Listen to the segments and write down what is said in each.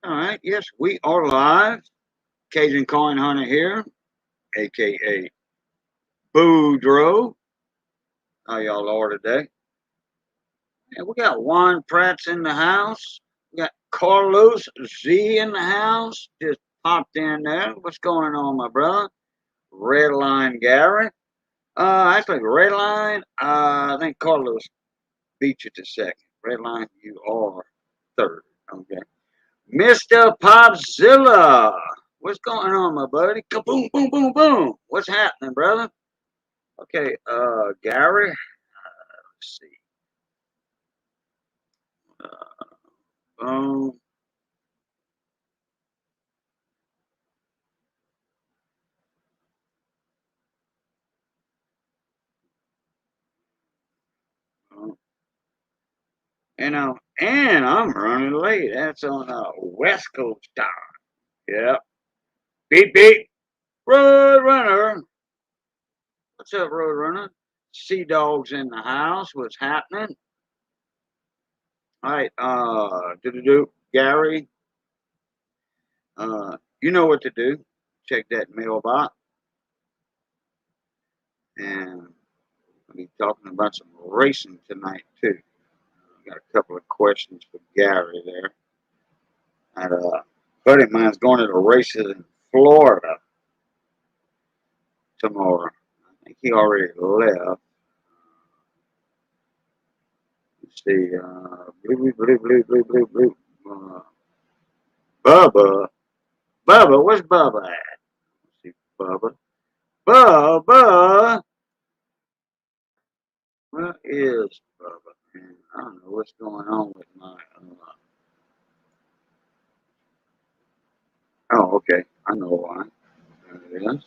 All right. Yes, we are live. Cajun Coin Hunter here, aka Boudreaux. How y'all are today? And we got Juan Pratt's in the house. We got Carlos Z in the house. Just popped in there. What's going on, my brother? Red Line Gary. Actually, Red Line. I think Carlos beat you to second. Red Line, you are third. Okay. Mr. Popzilla. What's going on, my buddy? Kaboom, boom, boom, boom. What's happening, brother? Okay, Gary. Let's see. Boom. Boom. And I'm running late. That's on West Coast time. Yep. Beep beep. Road runner. What's up, road runner? Sea dogs in the house. What's happening? All right. Do Gary. You know what to do. Check that mailbox. And we'll be talking about some racing tonight too. Got a couple of questions for Gary there. And buddy of mine's going to the races in Florida tomorrow. I think he already left. Let's see. Bubba. Bubba, where's Bubba at? Let's see, Bubba. Bubba. Where is Bubba? Man, I don't know what's going on with my. Oh, okay. I know why. There it is.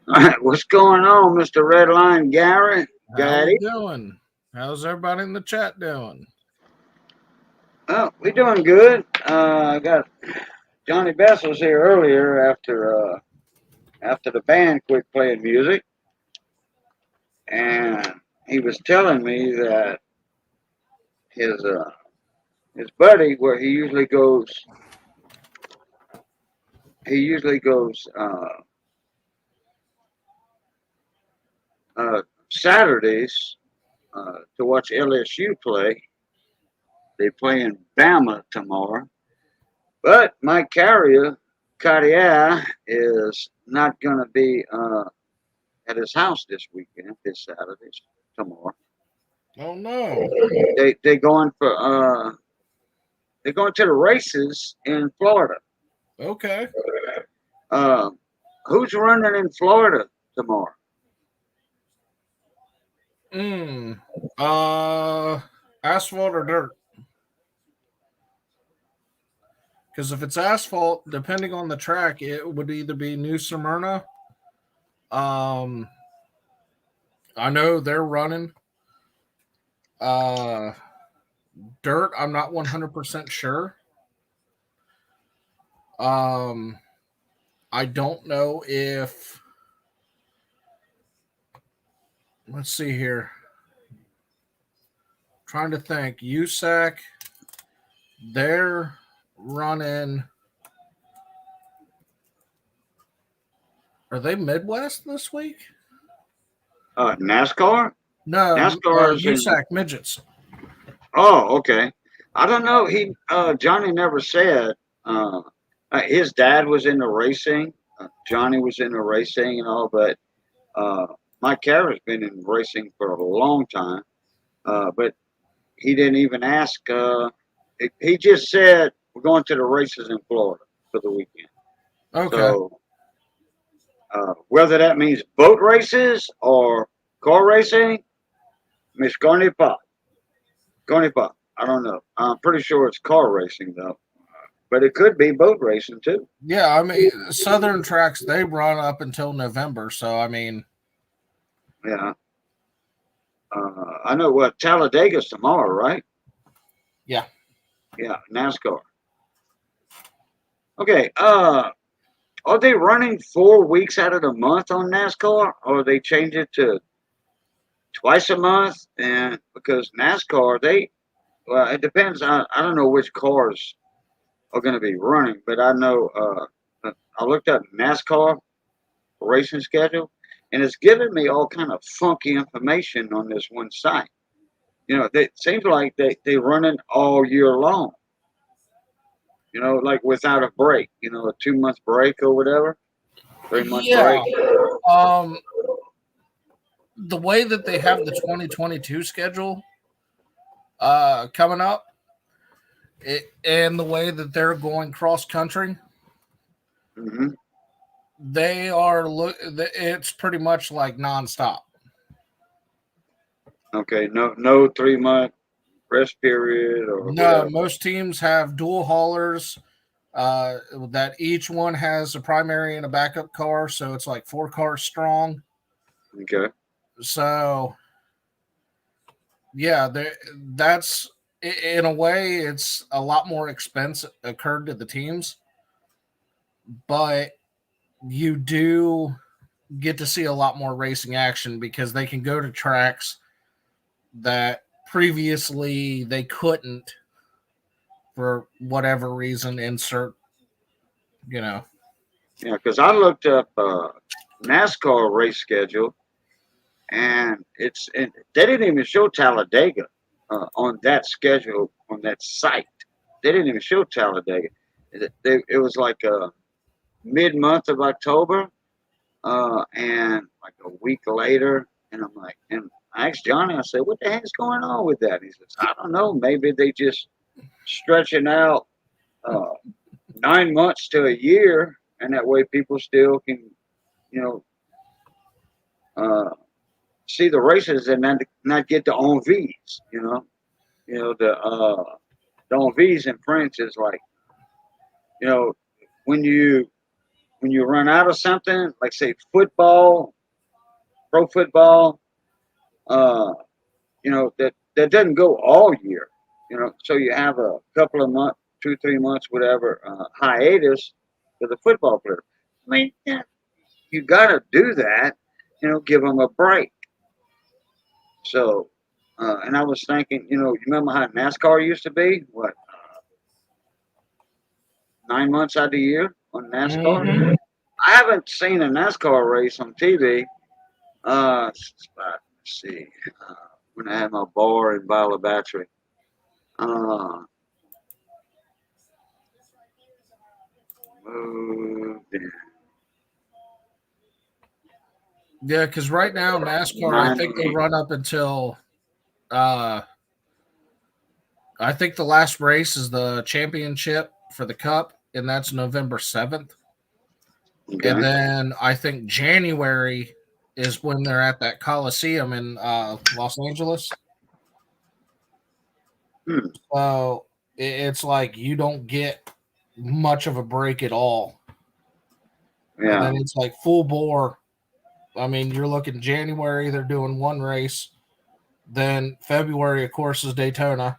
All right, what's going on, Mr. Redline Gary? How Got we it? doing? How's everybody in the chat doing? Oh, we doing good. I got Johnny Bess was here earlier after the band quit playing music, and he was telling me that his uh, his buddy, where he usually goes Saturdays to watch LSU play. They play in Bama tomorrow. But Mike Carrier is not going to be at his house this Saturday, tomorrow. Oh no. They going for they're going to the races in Florida. Okay. Uh, who's running in Florida tomorrow? Mm. Asphalt or dirt? Because if it's asphalt, depending on the track, it would either be New Smyrna. Um, I know they're running. Uh, Dirt. I'm not 100% sure. Um, I don't know if. Let's see here. Trying to think. USAC. They're running. Are they Midwest this week? NASCAR. No, NASCAR is in. USAC midgets. Oh, okay. I don't know. Johnny never said. His dad was in the racing. Johnny was in the racing and all, but Mike Carey's been in racing for a long time. But he didn't even ask. He just said we're going to the races in Florida for the weekend. Okay. So whether that means boat races or car racing, Miss Garnipa. I don't know. I'm pretty sure it's car racing though, but it could be boat racing too. Yeah, I mean, Southern tracks, they run up until November. So, I mean, Yeah. I know what Talladega's tomorrow, right? yeah. Yeah, NASCAR. Okay. Are they running 4 weeks out of the month on NASCAR, or they change it to twice a month? And because NASCAR, well, it depends. I don't know which cars are going to be running, but I know I looked up NASCAR racing schedule, and it's giving me all kind of funky information on this one site. It seems like they running all year long. Like without a break. A 2 month break or whatever, 3 month break. Yeah. Um, the way that they have the 2022 schedule coming up, and the way that they're going cross country, Hmm. they are it's pretty much like nonstop. Okay, no 3 month rest period or No, whatever. most teams have dual haulers. That each one has a primary and a backup car, so it's like 4 cars strong. Okay. So yeah, that's in a way it's a lot more expense occurred to the teams, but you do get to see a lot more racing action because they can go to tracks that previously they couldn't for whatever reason. Insert, you know. Yeah, because I looked up NASCAR race schedule, and they didn't even show Talladega on that schedule on that site. They didn't even show Talladega. It was like mid month of October, and like a week later, and I'm like, and I asked Johnny, I said, what the heck's going on with that? He says, I don't know, maybe they just stretching out uh, 9 months to a year, and that way people still can, you know, uh, see the races and not get the envies. The envies in French is like, you know, when you run out of something, like say football, pro football, uh, that doesn't go all year. So you have a couple of months, 2 3 months, whatever, hiatus for the football player. I mean, yeah, you got to do that. Give them a break. So, and I was thinking, you remember how NASCAR used to be? What, 9 months out of the year on NASCAR? Mm-hmm. I haven't seen a NASCAR race on TV. Let's see. Uh, when I had my bar in Bayou Battery. Uh, moved in Yeah, because right now NASCAR, I think they 98. run up until uh, I think the last race is the championship for the Cup, and that's November 7th. And Okay. then I think January is when they're at that Coliseum in Los Angeles. Hmm. So it's like you don't get much of a break at all. And Yeah. then it's like full bore. I mean, you're looking January, they're doing one race. Then February, of course, is Daytona.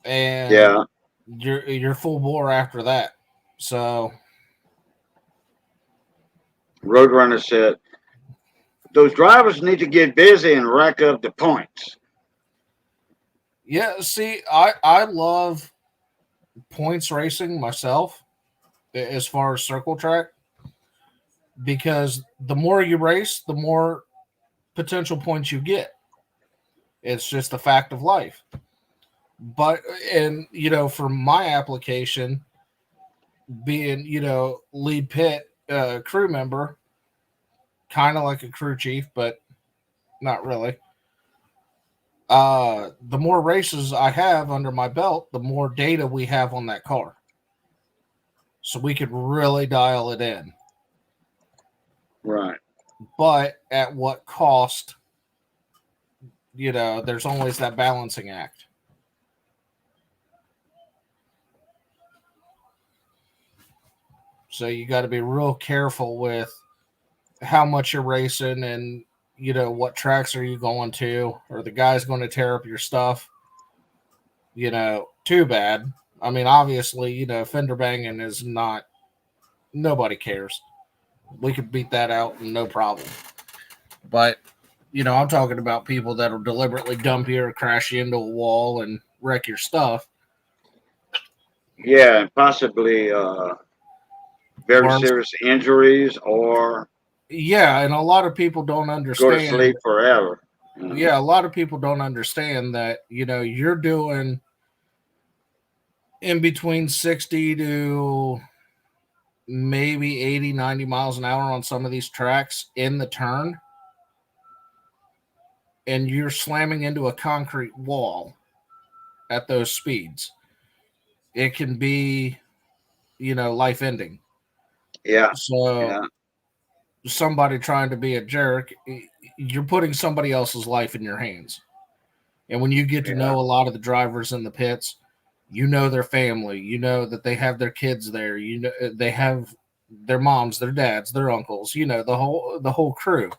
And Yeah. you're full bore after that. So Roadrunner said those drivers need to get busy and rack up the points. yeah, see, I love points racing myself as far as circle track because the more you race, the more potential points you get. It's just a fact of life. But and for my application, being lead pit crew member, kind of like a crew chief, but not really. The more races I have under my belt, the more data we have on that car. So we could really dial it in. Right. But at what cost? There's always that balancing act. So you got to be real careful with how much you're racing and what tracks are you going to, or the guy's going to tear up your stuff. Too bad. I mean, obviously, fender banging is not, nobody cares. We could beat that out, no problem. But I'm talking about people that'll deliberately dump you or crash you into a wall and wreck your stuff. Yeah, and possibly very Or serious injuries or yeah, and a lot of people don't go to understand. sleep forever. Yeah, a lot of people don't understand that, you're doing in between 60 to maybe 80, 90 miles an hour on some of these tracks in the turn, and you're slamming into a concrete wall at those speeds. It can be, life ending. Yeah, So yeah, somebody trying to be a jerk, you're putting somebody else's life in your hands. And when you get to yeah, know a lot of the drivers in the pits, you know their family, you know that they have their kids there, they have their moms, their dads, their uncles, the whole crew.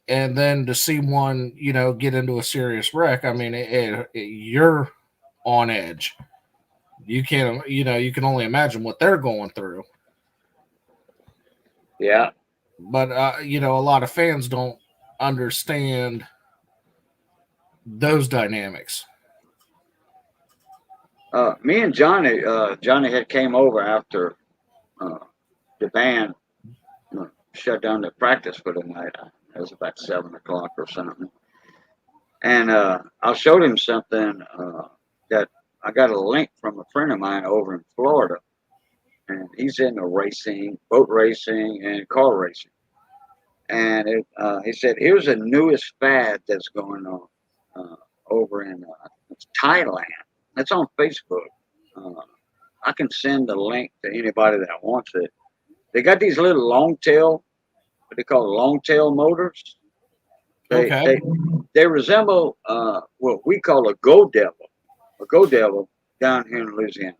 And then to see one, get into a serious wreck, I mean, you're on edge. You can't, you can only imagine what they're going through. yeah. But a lot of fans don't understand those dynamics. Me and Johnny, Johnny had came over after uh, the band shut down the practice for the night. It was about 7 o'clock or something, and I showed him something that I got a link from a friend of mine over in Florida, and he's into racing, boat racing, and car racing. And he said, "Here's the newest fad that's going on uh, over in Thailand. It's on Facebook. Uh, I can send the link to anybody that wants it. They got these little long tail, what they call long tail motors. They Okay. they they resemble what we call a go devil, down here in Louisiana.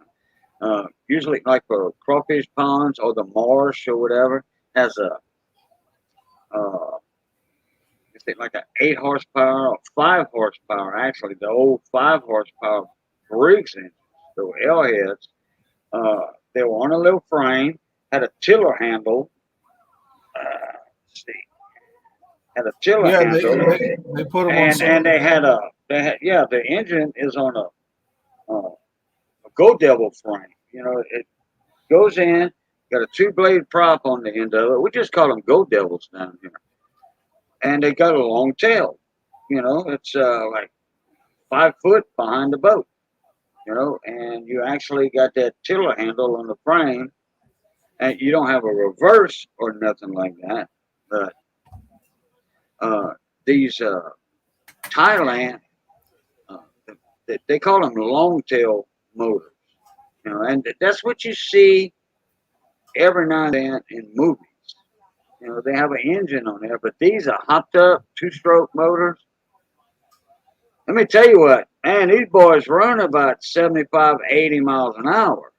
Usually, like for crawfish ponds or the marsh or whatever, has a it's like an 8 horsepower or 5 horsepower. Actually, the old 5 horsepower Briggs engines, the L heads. They were on a little frame, had a tiller handle. Let's see, had a tiller Yeah, handle, they put them on some. and yeah, the engine is on a Go Devil frame. It goes in, got a 2 blade prop on the end of it. We just call them Go Devils down here, and they got a long tail. It's like 5 foot behind the boat. And you actually got that tiller handle on the frame, and you don't have a reverse or nothing like that. But uh, these Thailand, uh, they call them long tail motors. And that's what you see every now and then in movies. They have an engine on there, but these are hopped up 2-stroke motors. Let me tell you what, man, these boys run about 75, 80 miles an hour.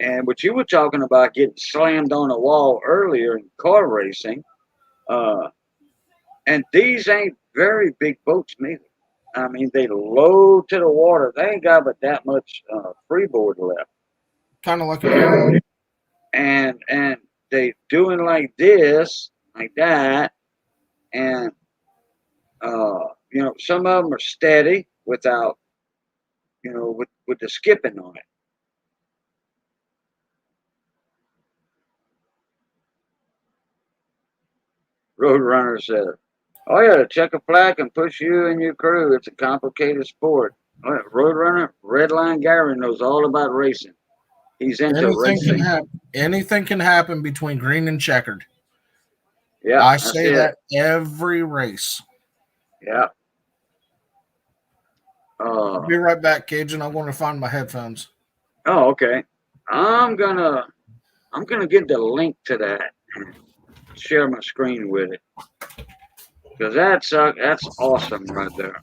And what you were talking about getting slammed on a wall earlier in car racing, uh, and these ain't very big boats neither. I mean, they low to the water. They ain't got but that much freeboard left. Kind of like a pier. And they doing like this, like that, and some of them are steady without, with the skipping on it. Roadrunner said, "Oh yeah, check a flag and push you and your crew. It's a complicated sport." Roadrunner, Redline Gary knows all about racing. He's into Anything can racing. happen. Anything can happen between green and checkered. Yeah, I that's say it. that every race. Yeah. Uh, Be right back, Cajun. I'm going to find my headphones. oh, okay. I'm gonna I'm gonna get the link to that and share my screen with it because that's awesome right there,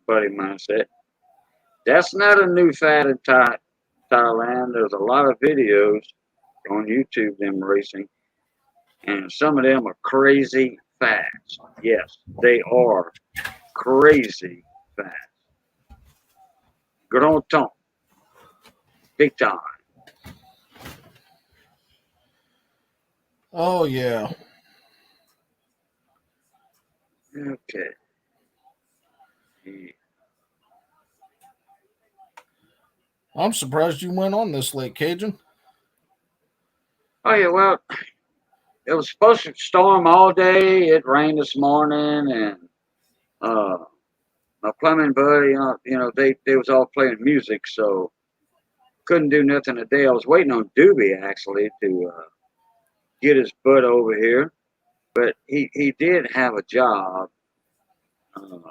buddy. Mindset. That's not a new fad in Thailand. There's a lot of videos on YouTube them racing. and some of them are crazy fast. Yes, they are crazy fast. Grand temps, big time. Oh yeah. Okay. Yeah. I'm surprised you went on this late, Cajun. Oh yeah, well, it was supposed to storm all day. It rained this morning, and uh, my plumbing buddy, they was all playing music, so couldn't do nothing today. I was waiting on Doobie actually to get his butt over here, but he did have a job uh,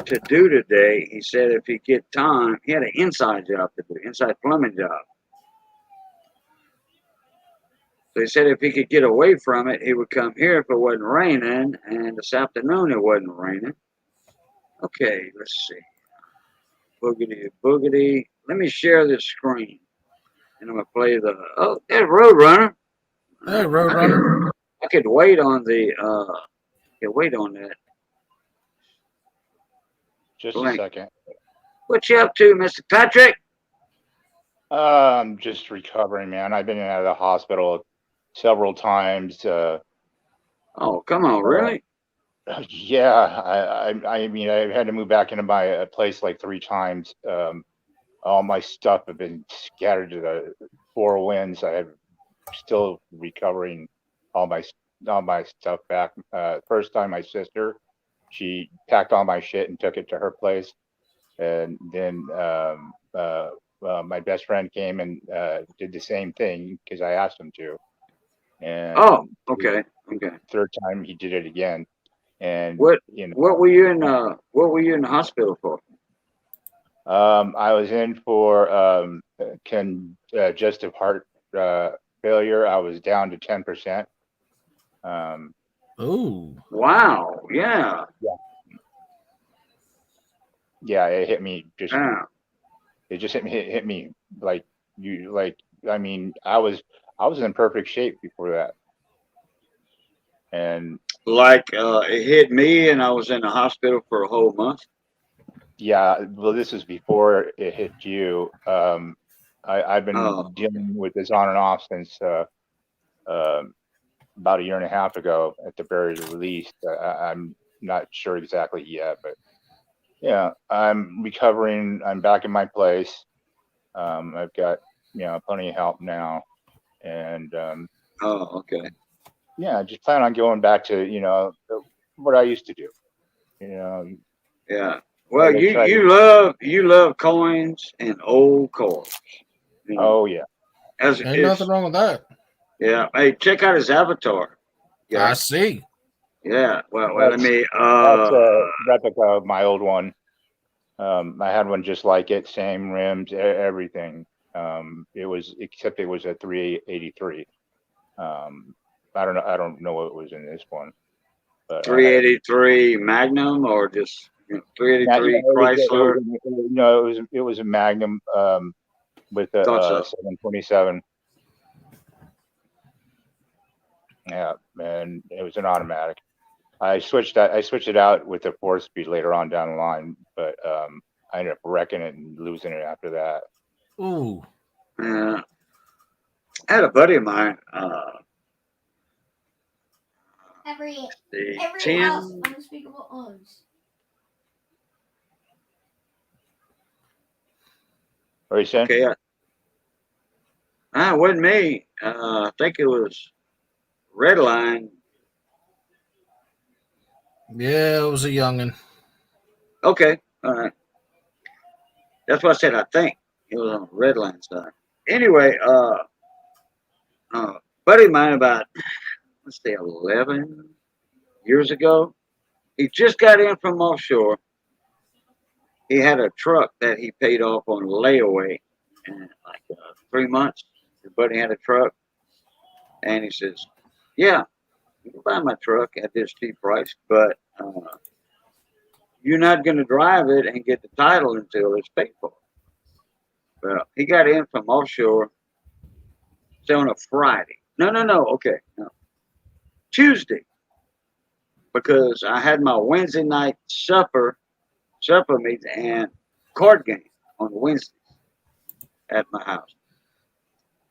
to do today. He said if he get time, he had an inside job to do, inside plumbing job. So he said if he could get away from it, he would come here if it wasn't raining, and this afternoon it wasn't raining. Okay, let's see. Boogity boogity. Let me share this screen, and I'm gonna play the. Oh, there's Roadrunner. Hey, I could Roadrunner. I could wait on the could wait on that Just a link. second. What you up to, Mr. Patrick? I'm just recovering, man. I've been out of the hospital several times. Oh, come on, really? Yeah, I mean, I had to move back into my place like 3 times. All my stuff have been scattered to the four winds. I'm still recovering all my all my stuff back. First time, my sister, she packed all my shit and took it to her place, and then my best friend came and did the same thing because I asked him to. Oh, And the okay, okay. third time he did it again, and What you what know, were you in what were you in the hospital for? I was in for congestive heart failure. I was down to 10%. Um, Ooh. Wow, yeah, yeah, yeah, it hit me just. yeah. It just hit me like like. I mean, I was in perfect shape before that, and Like it hit me, and I was in the hospital for a whole month. yeah, well, this is before it hit you. I've Oh, been okay. dealing with this on and off since um about a year and a half ago at the very least. I'm not sure exactly yet, but yeah, I'm recovering. I'm back in my place. I've got plenty of help now, and Oh, okay. yeah, I just plan on going back to what I used to do. You know, Yeah. try Well, to you try to. you love coins and old cars. You know, Oh yeah, as Ain't nothing it's wrong with that. yeah. Hey, check out his avatar, I guy. see. Yeah. Well, let that's me. that's a replica of my old one. I had one just like it, same rims, everything. It was except it was a 383. Um, I don't know what was in this one, but I had 383 Magnum or just yeah, 383 Chrysler. it was a Magnum with a Thought so. 727. Yeah, and it was an automatic. I switched it out with a 4-speed later on down the line, but I ended up wrecking it and losing it after that. Ooh. Yeah. I had a buddy of mine. Every The every 10. house unspeakable owns. What are you saying? Okay. It wasn't me. I think it was Redline. Yeah, it was a youngin. Okay. All right. That's what I said. I think it was on the Redline side. Anyway, buddy of mine about let's say 11 years ago. He just got in from offshore. He had a truck that he paid off on layaway in like 3 months. His buddy had a truck, and he says, "Yeah, you can buy my truck at this cheap price, but you're not going to drive it and get the title until it's paid for." Well, he got in from offshore, say on a Friday. No. Okay, no. Tuesday, because I had my Wednesday night supper meet and card game on Wednesdays at my house.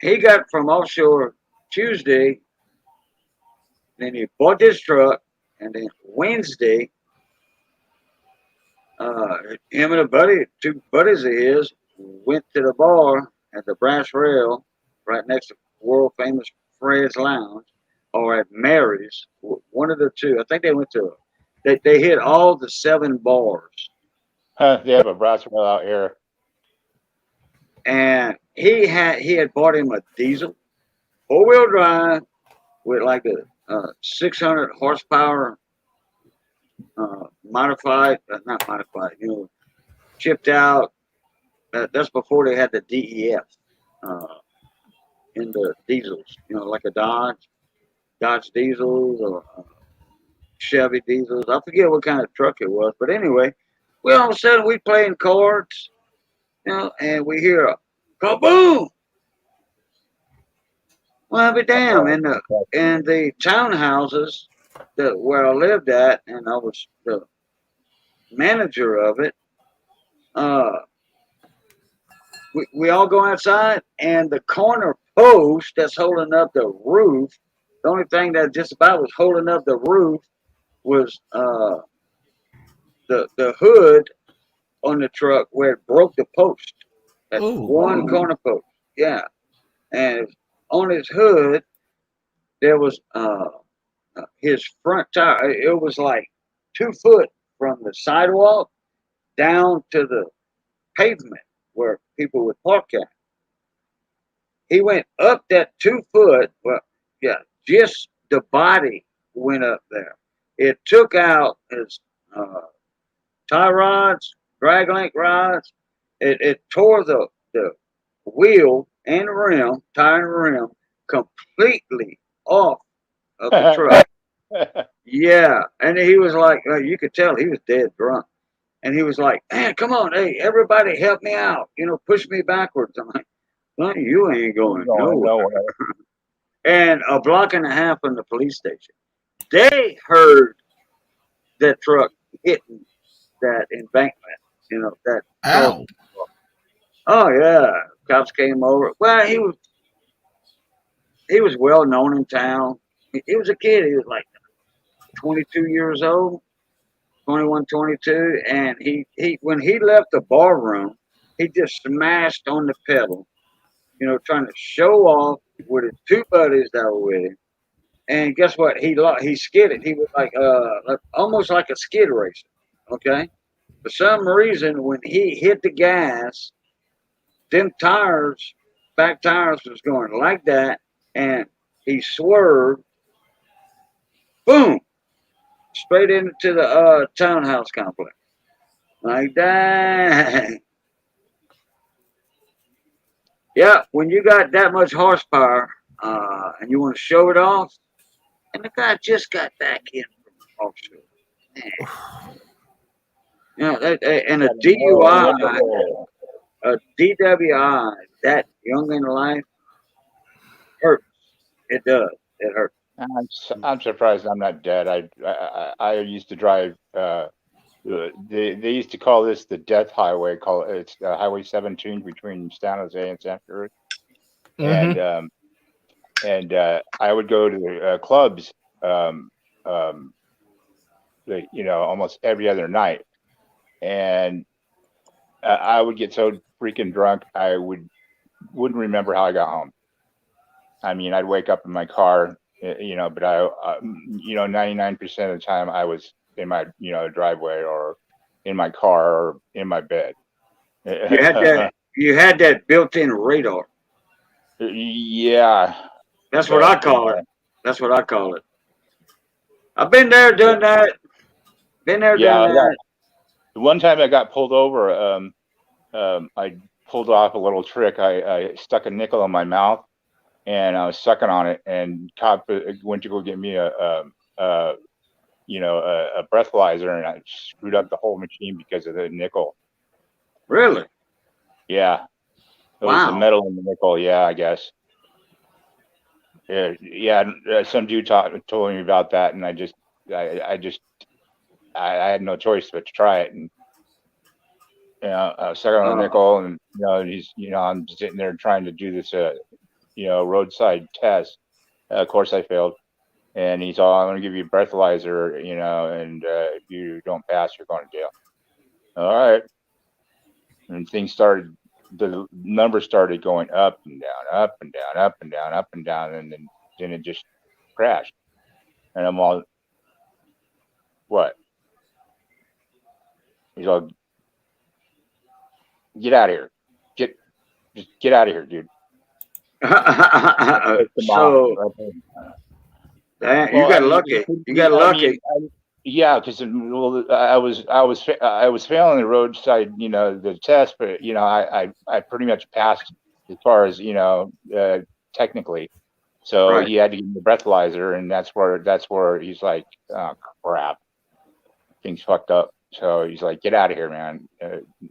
He got from offshore Tuesday, then he bought this truck, and then Wednesday, him and a buddy, two buddies of his, went to the bar at the Brass Rail, right next to world famous Fred's Lounge, or at Mary's, one of the two. I think they went to. They hit all the 7 bars, They have a brass rail out here. and he had bought him a diesel 4-wheel drive with like a 600 horsepower modified, not modified, chipped out. That's before they had the DEF in the diesels, like a Dodge diesels or Chevy diesels. I forget what kind of truck it was, but anyway, we all of a sudden we playing cards, and we hear a kaboom. Well, I'll be damn. In the townhouses where I lived at, and I was the manager of it, uh, we all go outside, and the corner post that's holding up the roof, the only thing that just about was holding up the roof was the hood on the truck where it broke the post. That Ooh. one corner post. Yeah. And on his hood, there was his front tire. It was like 2 foot from the sidewalk down to the pavement where people would park at. He went up that 2 foot, well, yeah, just the body went up there. It took out his tie rods, drag link rods. It tore the wheel and the rim, tire and rim, completely off of the truck. Yeah, and he was like, you could tell he was dead drunk. And he was like, man, come on, hey, everybody help me out. Push me backwards. I'm like, well, you ain't going nowhere. And a block and a half from the police station. They heard that truck hitting that embankment, that. Ow. Oh, yeah. Cops came over. Well, he was well known in town. He was a kid. He was like 22 years old, 21, 22. And he when he left the bar room, he just smashed on the pedal, trying to show off with his 2 buddies that were with him. And guess what? He skidded. He was like almost like a skid racer. Okay. For some reason, when he hit the gas, them tires, back tires was going like that, and he swerved, boom, straight into the townhouse complex. Like that. Yeah, when you got that much horsepower and you want to show it off, and the guy just got back in from offshore. Man. And a DUI, a DWI, that young in life hurts. It does. It hurts. I'm surprised I'm not dead. I used to drive. They used to call this the death highway. It's Highway 17 between San Jose and Santa Cruz. Mm-hmm. And I would go to clubs, almost every other night, and I would get so freaking drunk I wouldn't remember how I got home. I mean, I'd wake up in my car, but 99% of the time I was in my driveway or in my car or in my bed. You had that built-in radar. Yeah. That's what I call it. That's what I call it. I've been there, done that. Been there, done that. The one time I got pulled over, I pulled off a little trick. I stuck a nickel in my mouth and I was sucking on it, and cop went to go get me a breathalyzer, and I screwed up the whole machine because of the nickel. Really? Yeah. It was the Wow. metal and the nickel. Yeah, I guess. Yeah. Some dude told me about that, and I had no choice but to try it. And second on the Uh, nickel, and I'm sitting there trying to do this roadside test. Of course, I failed. And he's all, I'm going to give you a breathalyzer, and if you don't pass, you're going to jail. All right. And the numbers started going up and down, up and down, up and down, up and down, and then it just crashed. And I'm all, what? He's all, get out of here. Just get out of here, dude. Pissed him off. so you Well, got lucky. You got lucky. Yeah, because I was failing the roadside, the test, but I pretty much passed as far as technically. So Right. he had to give me the breathalyzer, and that's where he's like, oh crap, things fucked up. So he's like, get out of here, man.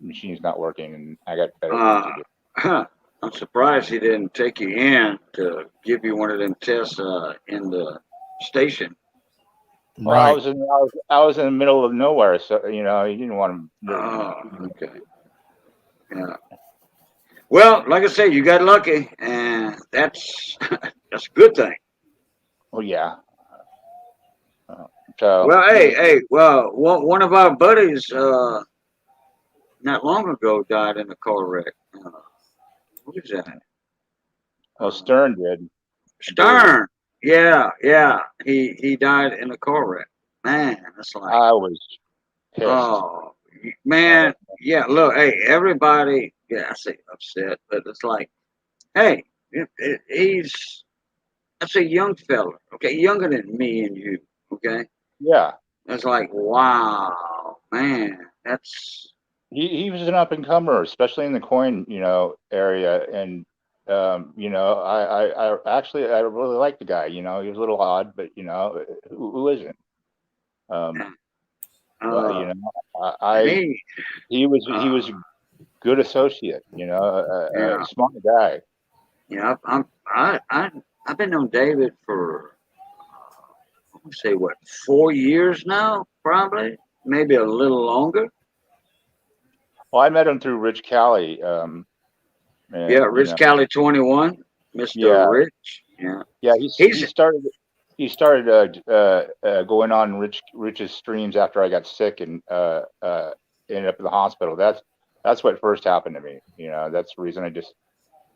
Machine's not working, and I got better things to do. I'm surprised he didn't take you in to give you one of them tests in the station. Well, Right. I was in the middle of nowhere, so he didn't want to. Okay. Yeah. Well, like I say, you got lucky, and that's that's a good thing. Oh yeah. So Well, hey, well, one of our buddies not long ago died in a car wreck. Who is that? well, Stern did. Stern. Yeah. He died in a car wreck. Man, that's like, I was pissed. oh man, yeah. Look, hey, everybody. Yeah, I say upset, but it's like, hey, he's that's a young fella. Okay, younger than me and you. Okay, Yeah. it's like, wow, man, that's He was an up and comer, especially in the coin, area. And I actually I really like the guy. He was a little odd, but who isn't? But uh, he was uh, a good associate. A yeah, smart guy. yeah. I've been on David for I would say what 4 years now, probably maybe a little longer. Well, I met him through Rich Cali. Yeah, And Rich Cali 21, Mr. yeah, Rich. Yeah, yeah. he's He started going on Rich's streams after I got sick and ended up in the hospital. That's what first happened to me. That's the reason I just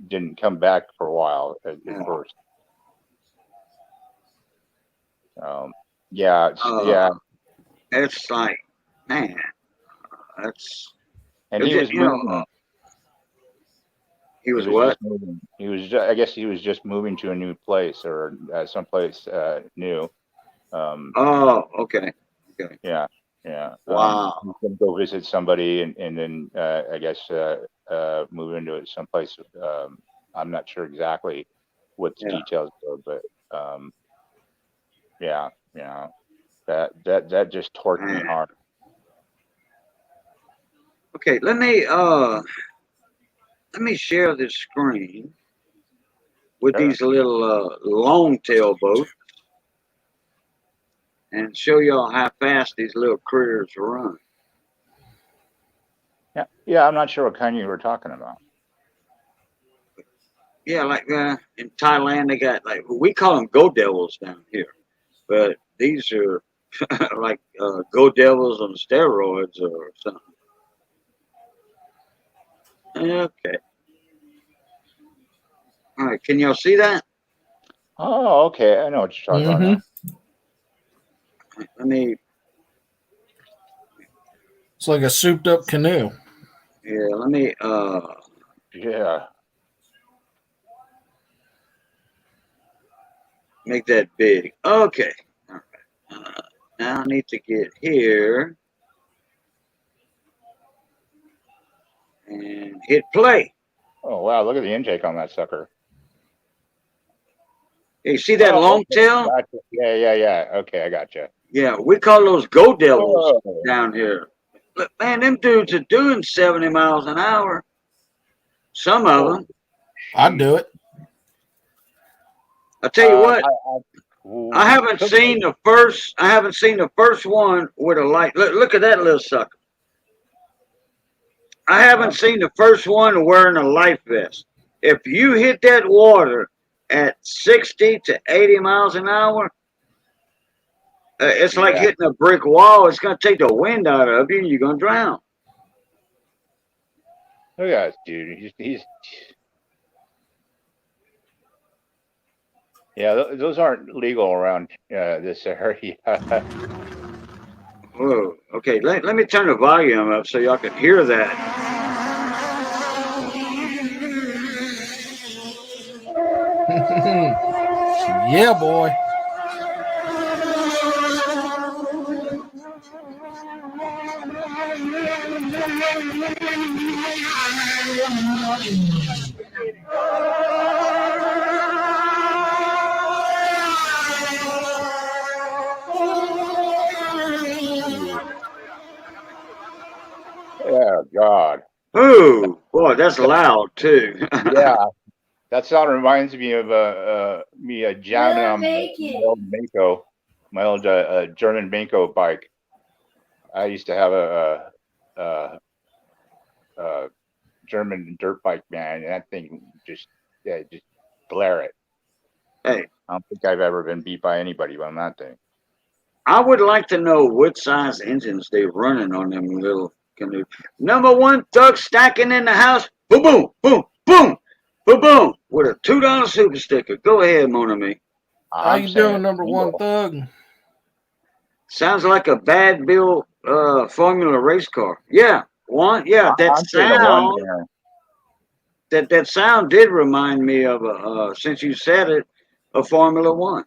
didn't come back for a while at first. Yeah, yeah. It's like, man, that's And he was moving. he was what? Just moving. I guess he was just moving to a new place or someplace new. Oh, okay. Yeah. Wow. He's gonna go visit somebody and then I guess move into it someplace. I'm not sure exactly what the details are, but yeah, that just torqued me hard. Okay, let me share this screen with Sure. these little long tail boats and show y'all how fast these little critters run. Yeah. I'm not sure what kind you were talking about. Yeah, like in Thailand, they got like we call them go devils down here, but these are like go devils on steroids or something. Okay. All right. Can y'all see that? Oh, okay. I know what you're talking about now. Let me. It's like a souped up canoe. Yeah. Let me. Yeah. Make that big. Okay. All right. Now I need to get here and hit play. Oh wow! Look at the intake on that sucker. Hey, see that long tail? Gotcha. Yeah. Okay, I gotcha. Yeah, we call those go devils Oh. down here. But man, them dudes are doing 70 miles an hour. Some of them. I'd do it. I'll tell you what. Ooh, I haven't cook seen the first. I haven't seen the first one with a light. Look at that little sucker. I haven't seen the first one wearing a life vest. If you hit that water at 60 to 80 miles an hour, it's like Yeah. hitting a brick wall. It's going to take the wind out of you, and you're going to drown. Look at this dude. He's yeah. Those aren't legal around this area. Whoa. Okay, let me turn the volume up so y'all can hear that. Yeah, boy. Oh God. Ooh, boy, that's loud too. Yeah. That sound reminds me of me jamming on Make my it. old Mako, my old German Mako bike. I used to have a German dirt bike, man, and that thing just glare it. Hey, I don't think I've ever been beat by anybody on that thing. I would like to know what size engines they running on them little canoe. Number one thug stacking in the house. Boom, boom, boom, boom, boom, boom. With a $2 super sticker. Go ahead, mon ami. How I'm you saying doing, number one single. thug? Sounds like a bad bill Formula race car. Yeah, one. Yeah, that I'm saying a one sound. there. That sound did remind me of since you said it, a Formula One.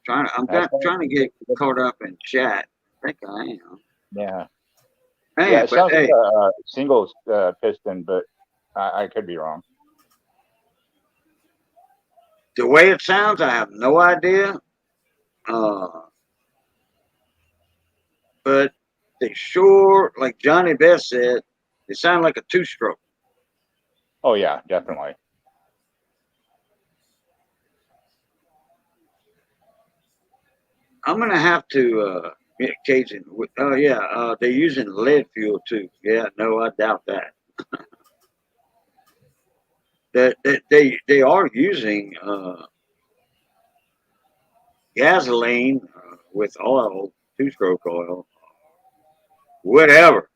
I'm That's trying to get caught up in chat. I think I am. yeah. Man, Yeah, it but sounds like hey, a single piston, but I could be wrong. the way it sounds, I have no idea. Uh, but they sure, like Johnny Best said, they sound like a two-stroke. Oh yeah, definitely. I'm gonna have to Cajun. Oh yeah, they're using lead fuel too. Yeah, no, I doubt that. That they are using gasoline with oil, two-stroke oil, whatever.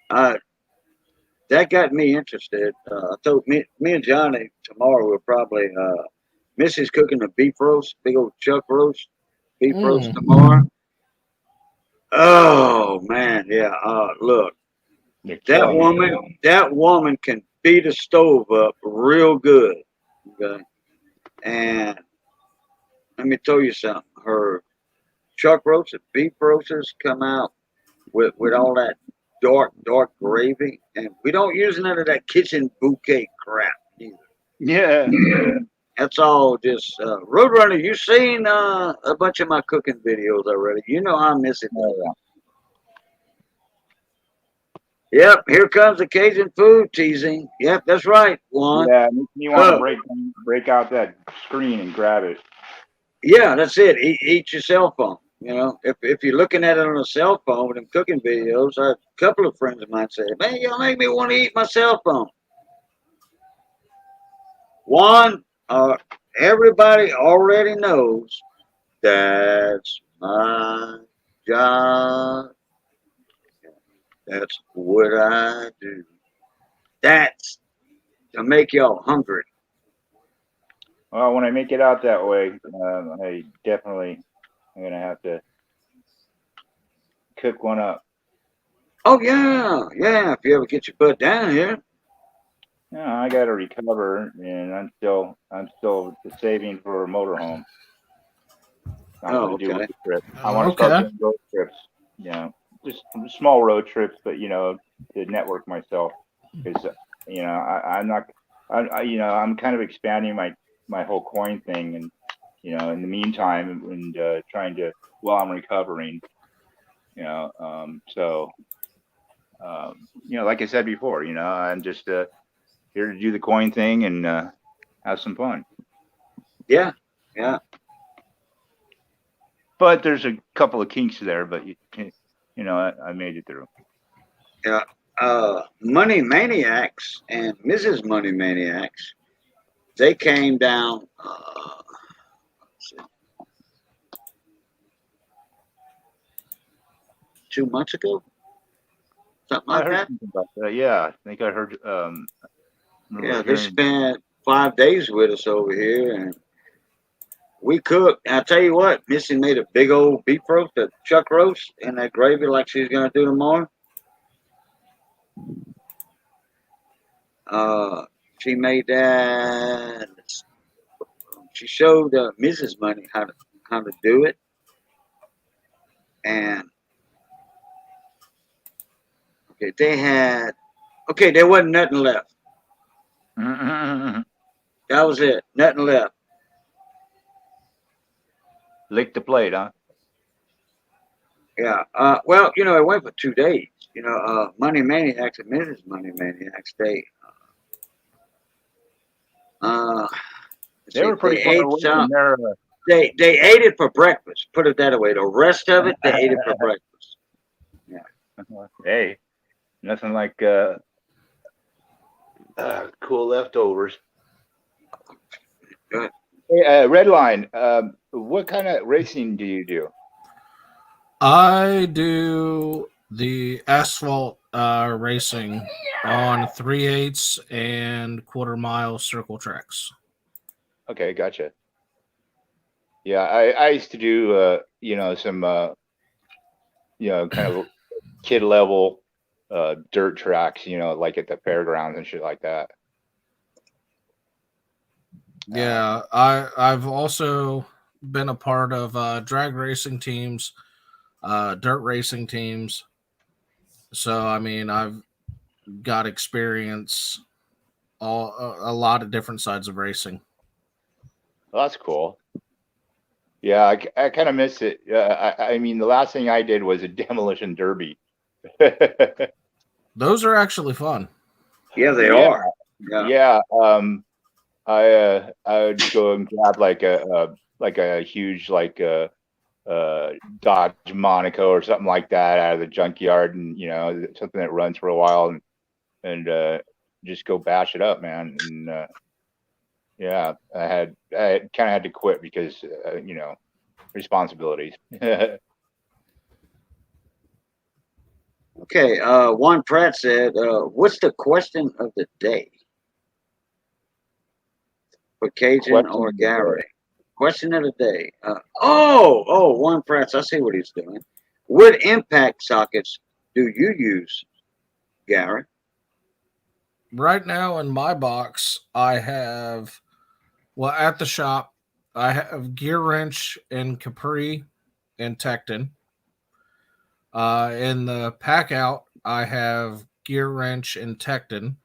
uh, that got me interested. I told me and Johnny tomorrow we'll probably Missy's cooking a beef roast, big old chuck roast, beef roast Mm. tomorrow. Oh man, yeah. Look, You're killing me. that woman can beat a stove up real good. Okay, and let me tell you something. Her chuck roasts and beef roasters come out with all that dark gravy, and we don't use none of that kitchen bouquet crap either. Yeah. That's all just Roadrunner. You seen a bunch of my cooking videos already. You know I miss it. Oh, Yep, here comes the Cajun food teasing. Yep, that's right. One. yeah. Makes me want to Oh, break out that screen and grab it. yeah, that's it. Eat your cell phone. You know, if you're looking at it on a cell phone with them cooking videos, a couple of friends of mine say, "Man, y'all make me want to eat my cell phone." One, everybody already knows that's my job. That's what I do. That's to make y'all hungry. Well, when I make it out that way, I definitely am gonna have to cook one up. Oh yeah, yeah. If you ever get your butt down here, Yeah, I got to recover, and I'm still saving for a motorhome. I oh want to do road okay. trips. I want to start doing road trips. You know, just small road trips, but to network myself because I'm not. I'm kind of expanding my whole coin thing, and you know, in the meantime, and trying to, while I'm recovering, you know, you know, like I said before, you know, I'm just here to do the coin thing and have some fun. Yeah, yeah. But there's a couple of kinks there, but you know, I made it through. Yeah. Money Maniacs and Mrs. Money Maniacs, they came down let's see, 2 months ago, something I like heard that. something about that. Yeah, I think I heard. Yeah, Remember they hearing. spent 5 days with us over here, and we cooked. And I tell you what, Missy made a big old beef roast, a chuck roast, and that gravy like she's gonna do tomorrow. She made that. She showed Mrs. Money how to do it, and okay, they had okay. There wasn't nothing left. That was it. Nothing left. Lick the plate, huh? Yeah. Well, you know, it went for 2 days. You know, Money Maniacs and Mrs. Money Maniacs, uh, They were pretty far ate away from some. their. They ate it for breakfast. Put it that way. The rest of it, they ate it for breakfast. Yeah. Hey, nothing like cool leftovers. Good. Hey, Redline, what kind of racing do you do? I do the asphalt racing on 3/8 and quarter-mile circle tracks. Okay, gotcha. Yeah, I used to do you know, some you know, kind of kid level dirt tracks, you know, like at the fairgrounds and shit like that. Yeah, I've also been a part of drag racing teams, dirt racing teams. So I mean, I've got experience a lot of different sides of racing. Well, that's cool. Yeah, I kind of miss it. I mean, the last thing I did was a demolition derby. Those are actually fun. Yeah, they Yeah, are. Yeah. yeah. I would go and grab like a huge like Dodge Monaco or something like that out of the junkyard, and you know, something that runs for a while, and just go bash it up, man. And yeah, I kind of had to quit because you know, responsibilities. Okay. Juan Pratt said, "What's the question of the day for Cajun Question or of the day. Gary?" Question of the day. Juan Pratt. I see what he's doing. What impact sockets do you use, Gary? Right now in my box, I have, well, at the shop, I have gear wrench and Capri and Tecton. In the pack out, I have gear wrench and Tecton.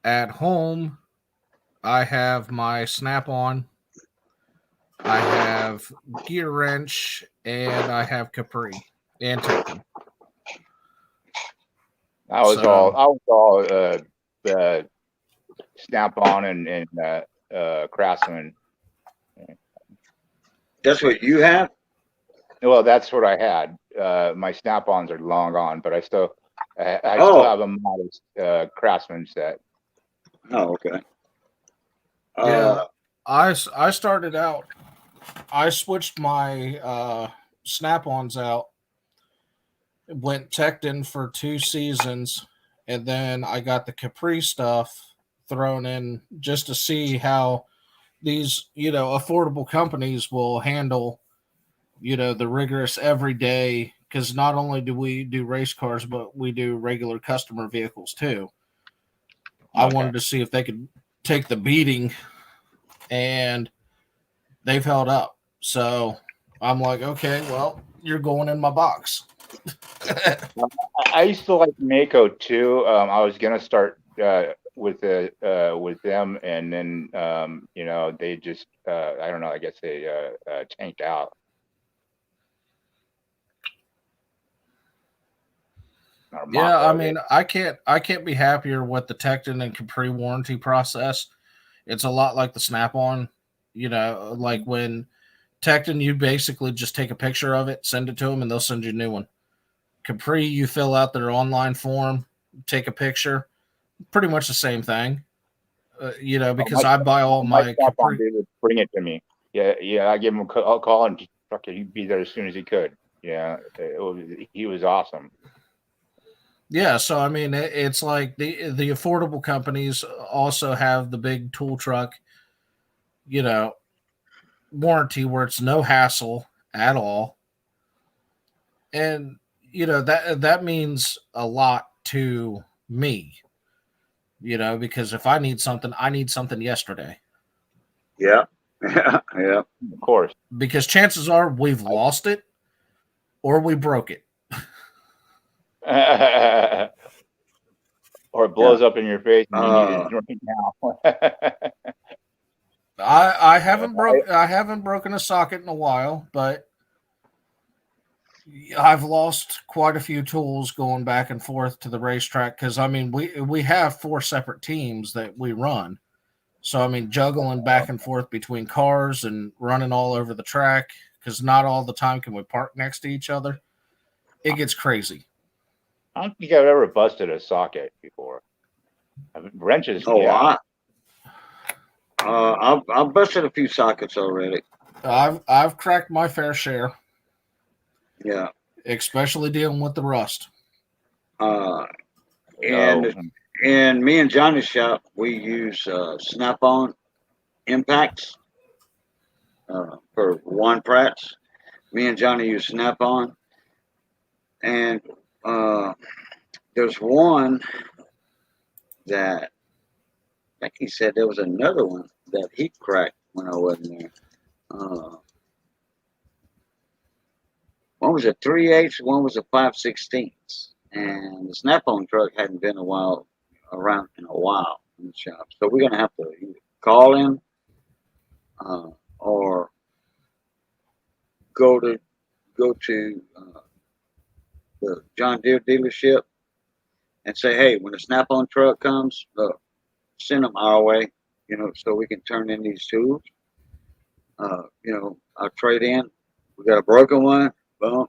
At home, I have my snap on. I have gear wrench and I have Capri and Tecton. I was all snap on and Craftsman. That's what you have. Well, that's what I had. My snap-ons are long on, but I still Oh. have a modest Craftsman set. Oh, okay. Yeah, I started out. I switched my snap-ons out. Went Tecton for 2 seasons, and then I got the Capri stuff thrown in just to see how these, affordable companies will handle, the rigorous everyday. Because not only do we do race cars, but we do regular customer vehicles too. I wanted to see if they could take the beating, and they've held up. So I'm like, okay, well, you're going in my box. I used to like Mako too. I was gonna start with them, and then they just I don't know. I guess they tanked out. Or Yeah, I Mako mean, did. I can't be happier with the Tecton and Capri warranty process. It's a lot like the Snap-on. Like when Tecton, you basically just take a picture of it, send it to them, and they'll send you a new one. Capri, you fill out their online form, take a picture, pretty much the same thing. Oh, Because I buy all my my stop on Capri. dude would bring it to me. Yeah. I give him a call and he'd be there as soon as he could. Yeah, he was awesome. Yeah, so I mean, it's like the affordable companies also have the big tool truck, you know, warranty where it's no hassle at all, and that means a lot to me. Because if I need something yesterday. Yeah. Yeah. Of course. Because chances are we've lost it or we broke it. Or it Yeah. blows up in your face and you need a Uh, drink now. I haven't broken a socket in a while, but I've lost quite a few tools going back and forth to the racetrack because I mean we have 4 separate teams that we run. So I mean juggling back and forth between cars and running all over the track because not all the time can we park next to each other. It gets crazy. I don't think I've ever busted a socket before. Wrenches, oh, yeah. I've busted a few sockets already. I've cracked my fair share, Yeah. especially dealing with the rust. Uh, Oh, and in me and Johnny's shop, we use Snap-on impacts for one Pratt's. Me and Johnny use Snap-on, and uh, there's one that I think he said there was another one that he cracked when I wasn't there. One was a 3/8, one was a 5/16, and the Snap-on truck hadn't been around in a while in the shop. So we're gonna have to either call him or go to the John Deere dealership and say, hey, when the Snap-on truck comes, look, send them our way, so we can turn in these tools. Our trade in. We got a broken one. Boom.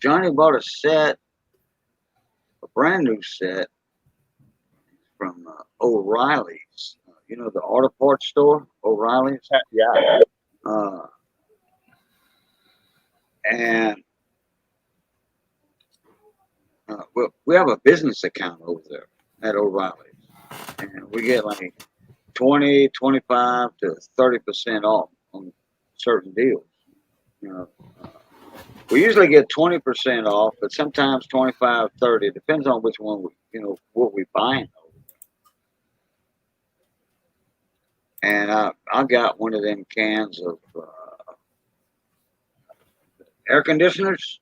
Johnny bought a brand new set from O'Reilly's. The auto parts store, O'Reilly's. yeah. Uh, and we have a business account over there at O'Reilly's, and we get like 20, 25 to 30% off on certain deals. You know, uh, we usually get 20% off, but sometimes 25, 30. Depends on which one what we buying. And I got one of them cans of air conditioners.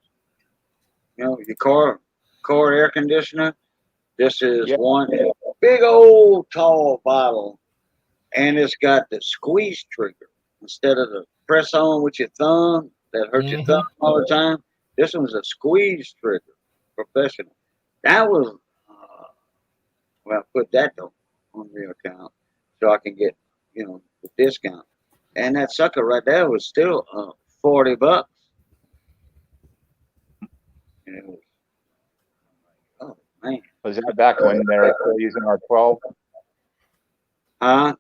Your car air conditioner. This is Yeah. one big old tall bottle, and it's got the squeeze trigger instead of the press on with your thumb that hurts your thumb all the time. This one's a squeeze trigger, professional. That was well, put that on the account so I can get the discount. And that sucker right there was still $40. And it was, oh man, Was that back when they were still using R12? huh?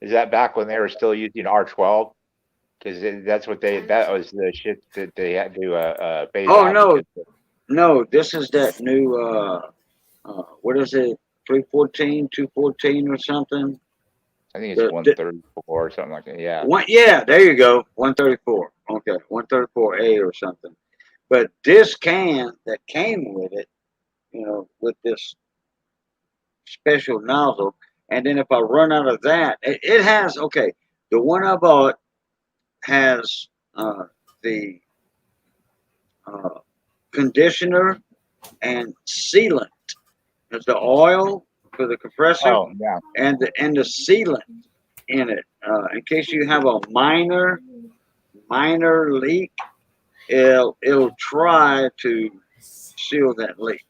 Is that back when they were still using R12? Because that was the shit that they had to phase Oh out. no, no, this is that new what is it? 314, 214 or something. I think it's 134 or something like that. Yeah. Yeah, there you go. 134. Okay, 134A or something. But this can that came with it, with this special nozzle, and then if I run out of that, it has okay. The one I bought has the conditioner and sealant There's the oil for the compressor Oh, yeah. and the sealant in it. In case you have a minor leak, it'll try to seal that leak.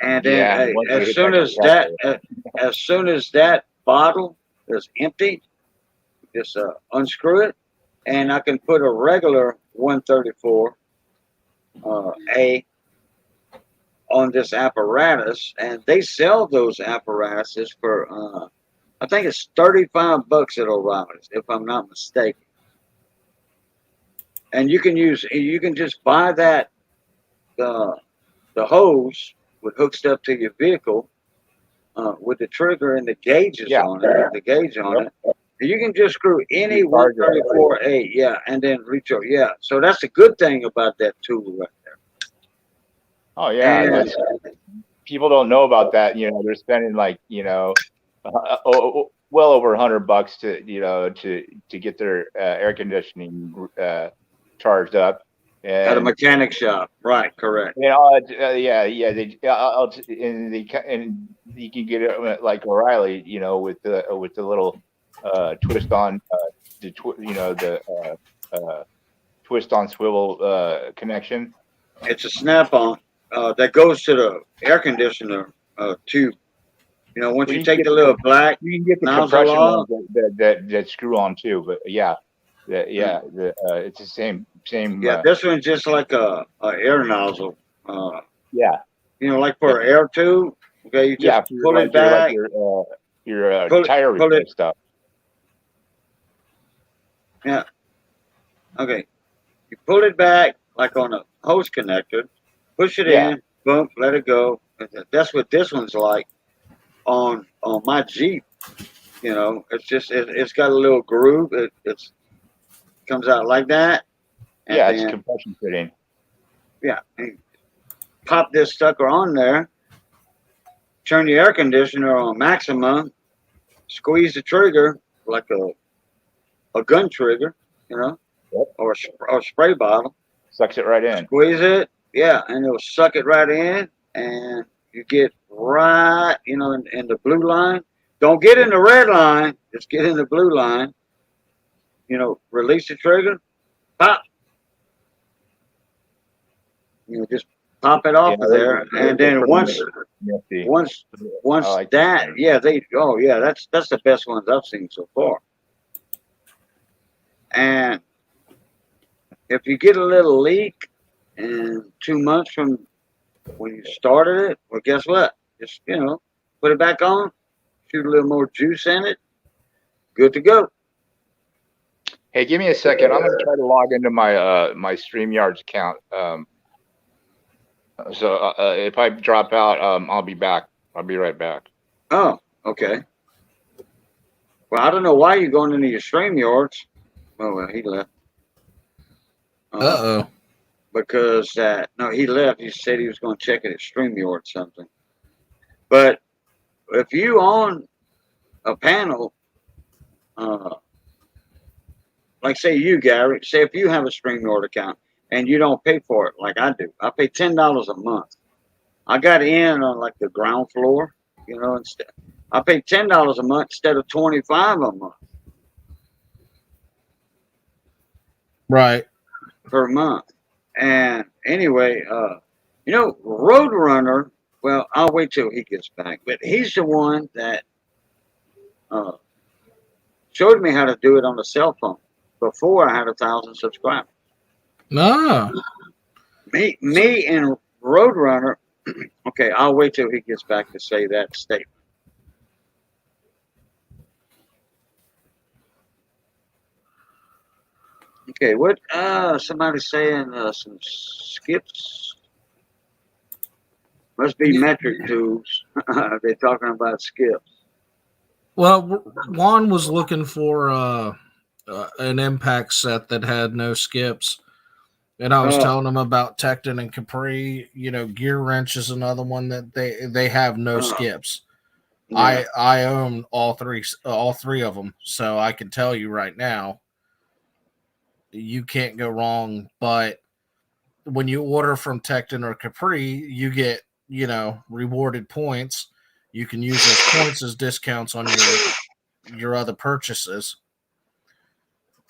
And then Yeah. Once you as hit soon that as that compressor, as soon as that bottle is empty, just unscrew it, and I can put a regular 134 A on this apparatus, and they sell those apparatuses for I think it's $35 at O'Reilly's, if I'm not mistaken. And you can just buy that the hose with hooks up to your vehicle with the trigger and the gauges yeah. on it, the gauge on it. And you can just screw any Recharge it. 134A, yeah, and then recharge, yeah. So that's the good thing about that tool right there. Oh, yeah. And That's people don't know about that. They're spending like well over $100 to get their air conditioning charged up, at a and mechanic shop, right? Correct. yeah, and you can get it like O'Reilly, with the little twist on the twist on swivel connection. It's a snap-on that goes to the air conditioner tube. Once Well, you you can take get the little black you can get the nozzle compression off, ones that screw on too, but yeah, it's the same. yeah, this one's just like a air nozzle. Yeah, Like for an air tube. Okay, you just for pull it your back, tire pull repair it. stuff. Yeah. Okay. You pull it back like on a hose connector, push it Yeah. in, boom, let it go. That's what this one's like on my Jeep. It's just it's got a little groove. It's comes out like that, and Yeah, it's then compression fitting. yeah, and pop this sucker on there. Turn the air conditioner on maximum. Squeeze the trigger like a gun trigger, Yep. or a spray bottle. Sucks it right in. Squeeze it, yeah, and it'll suck it right in, and you get right, in the blue line. Don't get in the red line, just get in the blue line. Release the trigger, pop. Just pop it off of there, and then once I like that, yeah, that's the best ones I've seen so far. And if you get a little leak in 2 months from when you started it, well, guess what? Just put it back on, shoot a little more juice in it, good to go. Hey, give me a second. I'm gonna try to log into my StreamYards account. So if I drop out, I'll be back. I'll be right back. Oh, okay. Well, I don't know why you're going into your StreamYards. Oh, well, he left. Uh-oh. Because no, he left. He said he was going to check it at StreamYard something. But if you own a panel, like say you, Gary, say if you have a StreamYard account and you don't pay for it like I do, I pay $10 a month. I got in on like the ground floor, instead. I pay $10 a month instead of $25 a month. Right. Per month. And anyway, Roadrunner, well, I'll wait till he gets back. But he's the one that showed me how to do it on the cell phone before I had 1,000 subscribers. No. Me and Roadrunner, okay, I'll wait till he gets back to say that statement. Okay, what? Somebody's saying some skips. Must be metric tubes. They're talking about skips. Well, Juan was looking for an impact set that had no skips. And I was telling him about Tecton and Capri. Gear Wrench is another one that they have no skips. Yeah. I own all three of them, so I can tell you right now, you can't go wrong. But when you order from Tecton or Capri, you get rewarded points, you can use those points as discounts on your other purchases.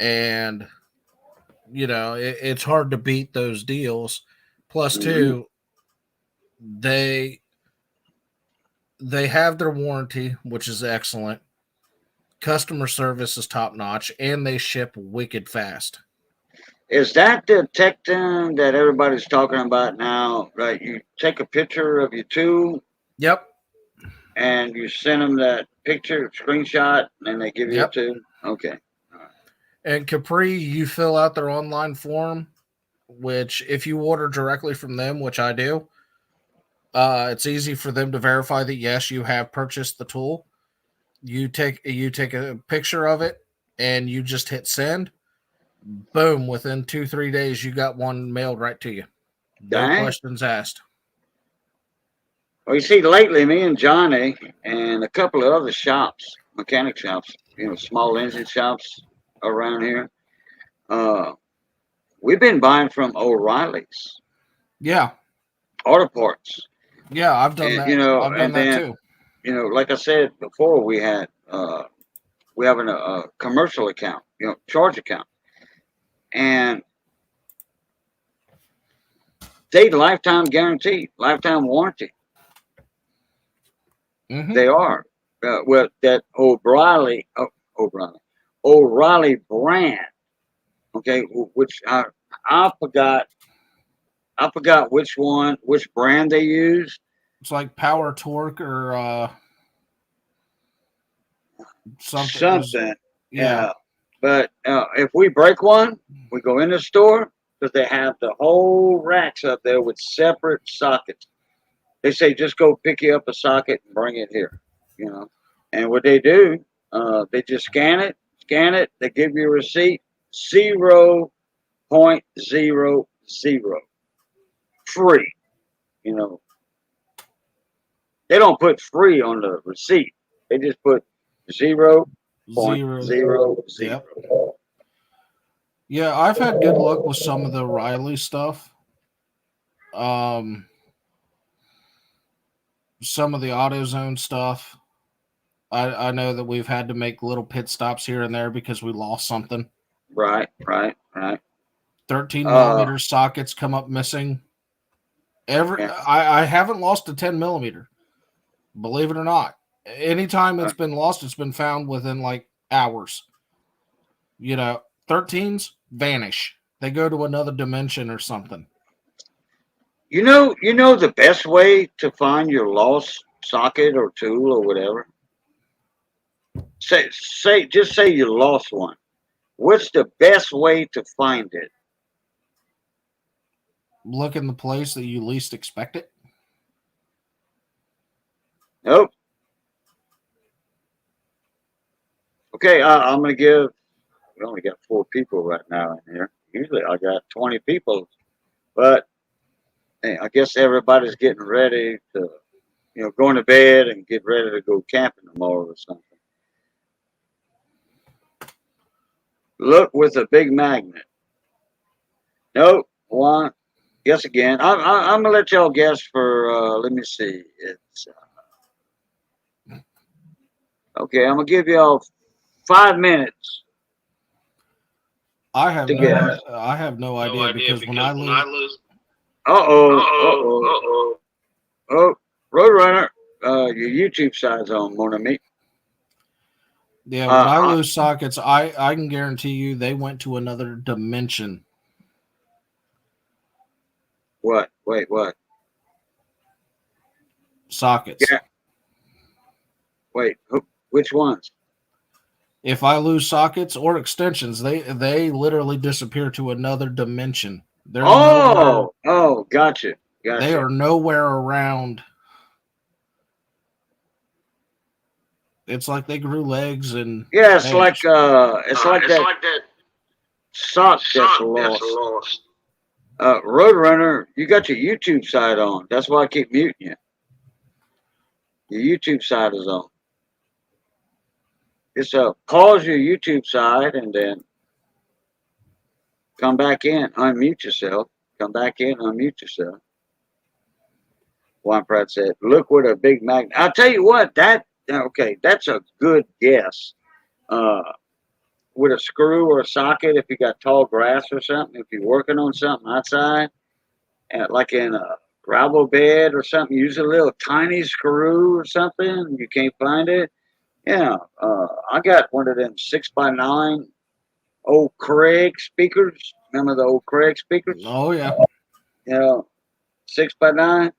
And it's hard to beat those deals. Plus, too, they have their warranty, which is excellent. Customer service is top notch, and they ship wicked fast. Is that the Tecton that everybody's talking about now? Right? You take a picture of your tool Yep. and you send them that picture, screenshot, and they give you a Yep. tool? Okay. And Capri, you fill out their online form, which if you order directly from them, which I do, it's easy for them to verify that yes, you have purchased the tool. You take a picture of it and you just hit send. Boom! Within 2-3 days, you got one mailed right to you. No Dang. questions asked. Well, you see, lately, me and Johnny and a couple of other shops, mechanic shops, small engine shops around here, we've been buying from O'Reilly's Yeah, auto parts. yeah, I've done And that. you know, I've done and that then too. like I said before, we have a commercial account, charge account, and they lifetime guarantee, lifetime warranty. Mm-hmm. They are with that O'Reilly brand. Okay, which I forgot which brand they use. It's like Power Torque or something. Something. Yeah. But if we break one, we go in the store because they have the whole racks up there with separate sockets. They say just go pick you up a socket and bring it here. And what they do, they just scan it. They give you a receipt. 0.00 free. They don't put free on the receipt. They just put 0.00. Yep. Yeah, I've had good luck with some of the Riley stuff. Some of the AutoZone stuff. I know that we've had to make little pit stops here and there because we lost something. Right. 13 millimeter sockets come up missing. I haven't lost a 10 millimeter. Believe it or not. Anytime it's been lost, it's been found within like hours. 13s vanish. They go to another dimension or something. You know the best way to find your lost socket or tool or whatever. Just say you lost one. What's the best way to find it? Look in the place that you least expect it. Nope. Okay, I'm gonna give. We only got 4 people right now in here. Usually I got 20 people, but hey, I guess everybody's getting ready to, going to bed and get ready to go camping tomorrow or something. Look with a big magnet. Nope. One. Guess again. I'm gonna let y'all guess for. Let me see. It's okay. I'm gonna give y'all 5 minutes. I have no idea because when I lose. Oh, Roadrunner, your YouTube side's on, mon ami. Yeah, when I lose sockets, I can guarantee you they went to another dimension. What? Wait, what? Sockets. Yeah. Wait, which ones? If I lose sockets or extensions, they literally disappear to another dimension. They're gotcha. They are nowhere around. It's like they grew legs and it's like that sock that's lost. Roadrunner, you got your YouTube side on. That's why I keep muting you. Your YouTube side is on. Just pause your YouTube side and then come back in, unmute yourself. Come back in, unmute yourself. Juan Pratt said, "Look what a big magnet." I'll tell you what. That's a good guess. Uh, with a screw or a socket, if you got tall grass or something, if you're working on something outside, like in a gravel bed or something, use a little tiny screw or something. You can't find it. Yeah, I got one of them 6x9 old Craig speakers. Remember the old Craig speakers? Oh yeah. 6x9.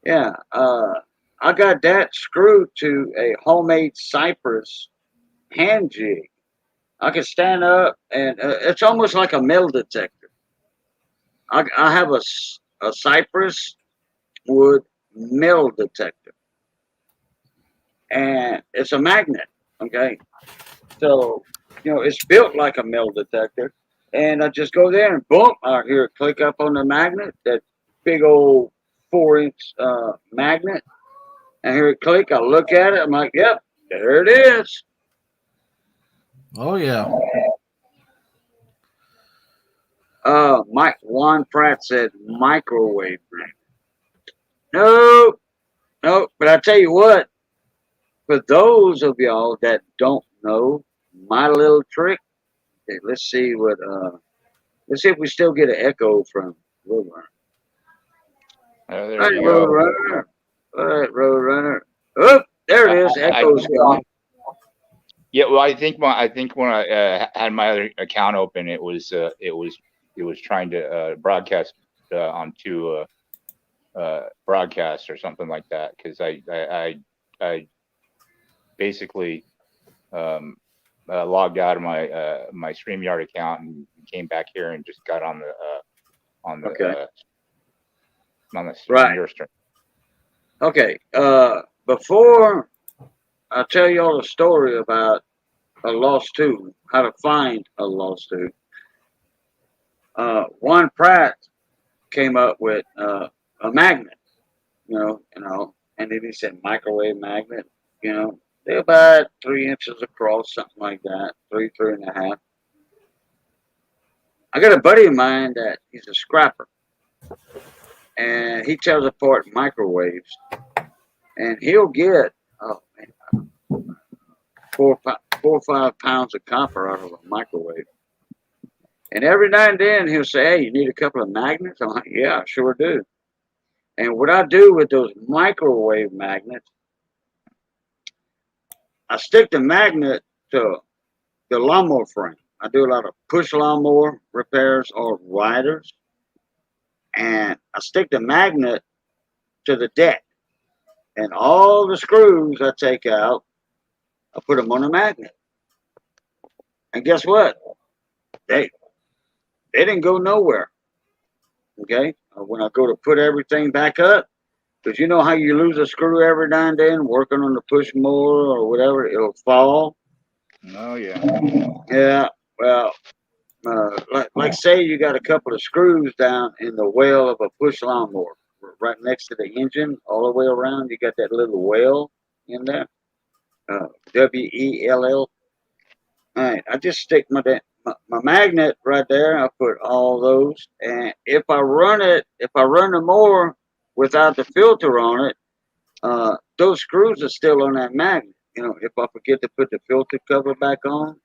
Yeah, I got that screwed to a homemade cypress hand jig. I can stand up, and it's almost like a metal detector. I have a cypress wood metal detector, and it's a magnet. Okay, so it's built like a metal detector, and I just go there and boom, I hear it click up on the magnet. That big old 4-inch magnet. I hear it click. I look at it. I'm like, yep, there it is. Oh yeah. Mike Juan Pratt said microwave magnet. No, no. But I tell you what, for those of y'all that don't know my little trick, okay, let's see if we still get an echo from Roadrunner. There All right, you go. Roadrunner. All right, Roadrunner. Oh, there it is. Echo's gone. Yeah, well, I think when I had my other account open, it was trying to broadcast onto broadcast or something like that, because I basically logged out of my StreamYard account and came back here and just got on the Okay. on Right. your stream. Okay. Before I tell y'all a story about a lost tooth, how to find a lost tooth, Juan Pratt came up with a magnet, and then he said microwave magnet, they're about 3 inches across, something like that, three and a half. I got a buddy of mine that he's a scrapper, and he tears apart microwaves, and he'll get, oh man, 4 or 5 pounds of copper out of a microwave. And every now and then he'll say, "Hey, you need a couple of magnets?" I'm like, "Yeah, I sure do." And what I do with those microwave magnets, I stick the magnet to the lawnmower frame. I do a lot of push lawnmower repairs or riders, and I stick the magnet to the deck. And all the screws I take out, I put them on a magnet. And guess what? They didn't go nowhere. Okay, when I go to put everything back up, because you know how you lose a screw every now and then working on the push mower or whatever, it'll fall. Oh yeah. Yeah, well, like say you got a couple of screws down in the well of a push lawnmower, right next to the engine, all the way around. You got that little well in there, WELL. All right, I just stick my magnet right there. I put all those, and if I run the mower without the filter on it, those screws are still on that magnet. If I forget to put the filter cover back on,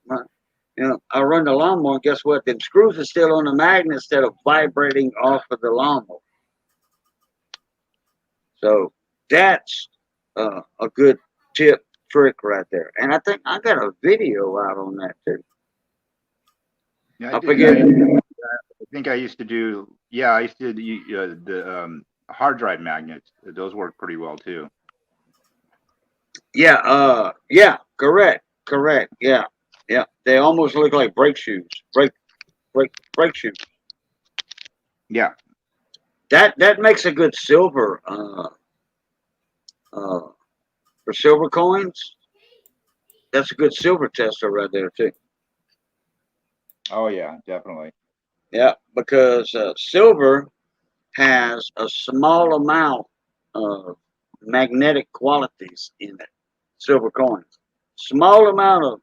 I run the lawnmower, and guess what? Them screws are still on the magnet instead of vibrating off of the lawnmower. So that's a good tip trick right there. And I think I got a video out on that too. Yeah, I forget. I think I used to do. Yeah, I used to do the hard drive magnets. Those work pretty well too. Yeah, correct, yeah. They almost look like brake shoes, brake shoes. Yeah. That makes a good silver for silver coins. That's a good silver tester right there too. Oh yeah, definitely. Yeah, because silver has a small amount of magnetic qualities in it. Silver coins, small amount of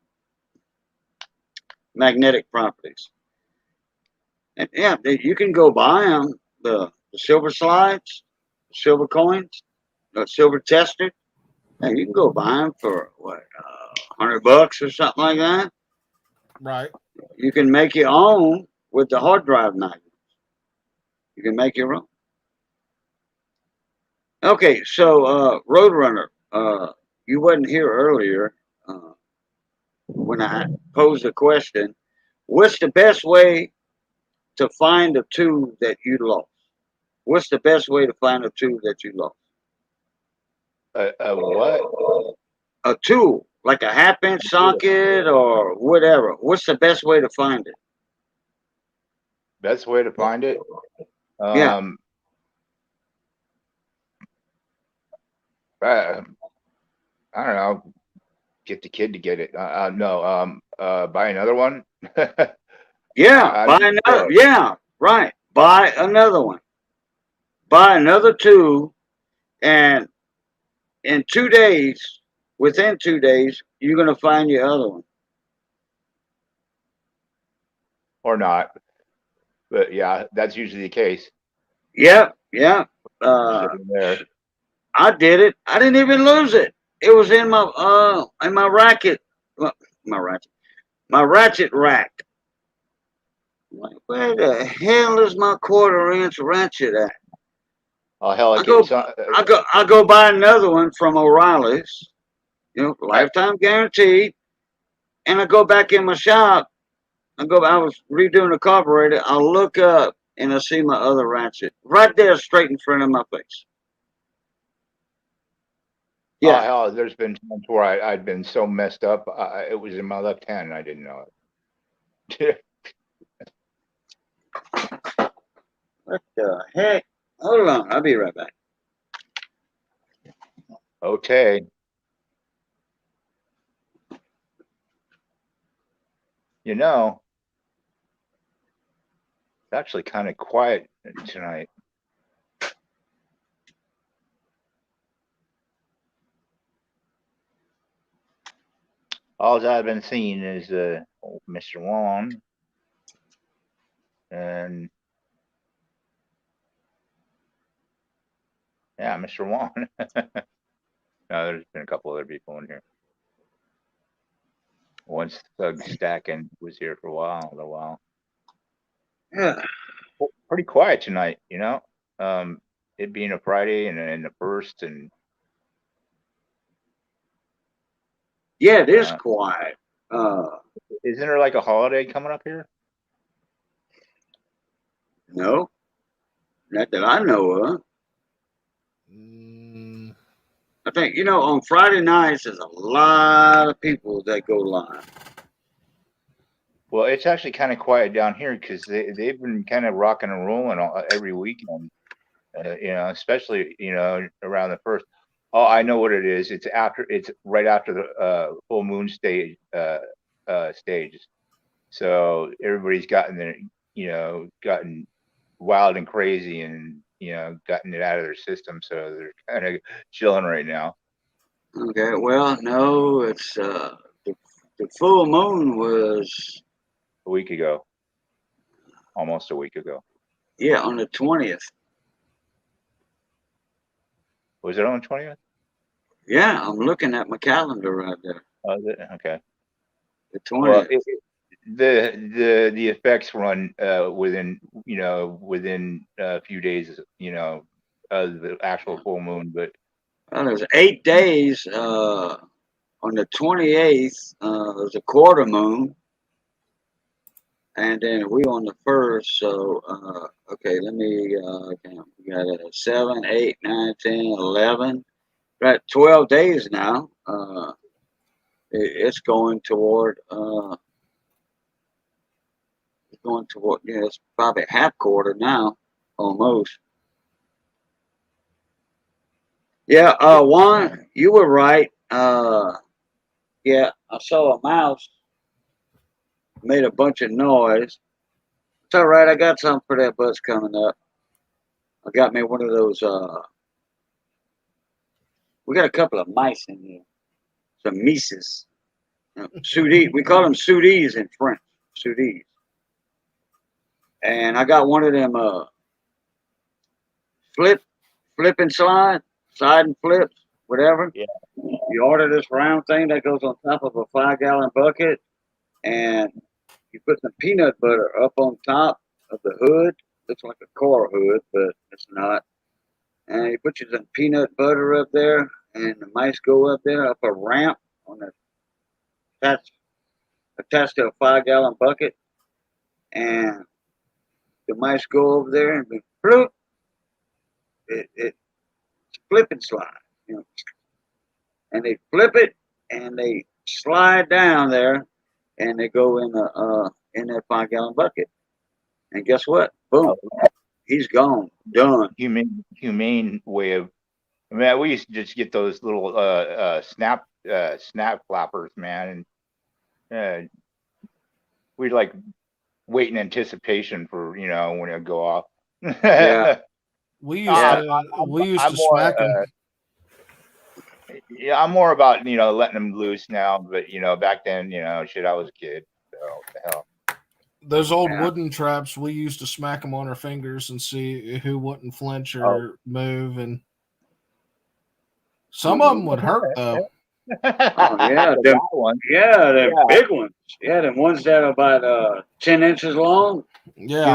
magnetic properties. And yeah, you can go buy them, the silver slides. silver coins, silver tested. Hey, you can go buy them for what, $100 or something like that. Right. You can make your own with the hard drive magnets. You can make your own. Okay, so Roadrunner, you wasn't here earlier when I posed the question. What's the best way to find a tube that you lost? What's the best way to find a tube that you lost? What? A tool, like a half-inch socket or whatever. What's the best way to find it? Best way to find it? Yeah. I don't know. Get the kid to get it. No. Buy another one. Yeah, buy another. Yeah, right. Buy another one. Buy another tube, and in 2 days, within 2 days, you're gonna find your other one. Or not. But yeah, that's usually the case. Yep, yeah. Sitting there. I did it. I didn't even lose it. It was in my racket, my ratchet rack. Like, where the hell is my 1/4 inch ratchet at? Oh hell, I go buy another one from O'Reilly's, lifetime guaranteed, and I go back in my shop. I was redoing the carburetor. I look up and I see my other ratchet right there, straight in front of my face. Yeah. Oh hell, there's been times where I'd been so messed up. It was in my left hand and I didn't know it. What the heck? Hold on, I'll be right back. Okay. It's actually kind of quiet tonight. All I've been seeing is Mr. Wong and yeah, Mr. Wong. No, there's been a couple other people in here. Once Thug Stacking was here for a while. Yeah. Pretty quiet tonight, it being a Friday and the first and yeah, it is quiet. Isn't there like a holiday coming up here? No, not that I know of. I think on Friday nights there's a lot of people that go live. Well, it's actually kind of quiet down here because they've been kind of rocking and rolling every weekend, especially around the first. Oh, I know what it is. It's right after the full moon stage stages. So everybody's gotten wild and crazy and gotten it out of their system. So they're kind of chilling right now. Okay, well, no, it's the full moon was a week ago, almost a week ago. Yeah, on the 20th. Was it on the 20th? Yeah, I'm looking at my calendar right there. Oh, is it? Okay. The 20th. Well, the effects run within a few days, of the actual full moon, but there's 8 days. On the 28th, there's a quarter moon, and then we on the 1st. So okay, let me count. We got 7, 8, 9, 10, 11. Got 12 days now. It's going toward. It's probably half quarter now, almost. Yeah, Juan, you were right. Yeah, I saw a mouse made a bunch of noise. It's all right. I got something for that bus coming up. I got me one of those. We got a couple of mice in here. Some mices. Sudis. We call them sudis in French. Sudis. And I got one of them flip flip and slide, slide and flips, whatever. Yeah. You order this round thing that goes on top of a 5-gallon bucket, and you put some peanut butter up on top of the hood. Looks like a car hood, but it's not. And you put some peanut butter up there, and the mice go up there up a ramp on the attached to a 5-gallon bucket, and the mice go over there and be bloop. It's flip and slide, you know, and they flip it and they slide down there, and they go in that 5-gallon bucket. And guess what? Boom, he's gone, done. Humane way of. I mean, we used to just get those little snap flappers, man, and we'd like wait in anticipation for when it go off. Yeah. We used to smack them. Yeah, I'm more about letting them loose now, but back then shit, I was a kid. So what the hell. Those old wooden traps, we used to smack them on our fingers and see who wouldn't flinch or move, and some of them would hurt though. Oh yeah, them ones. Yeah, them big ones. Yeah, them ones that are about 10 inches long. Yeah,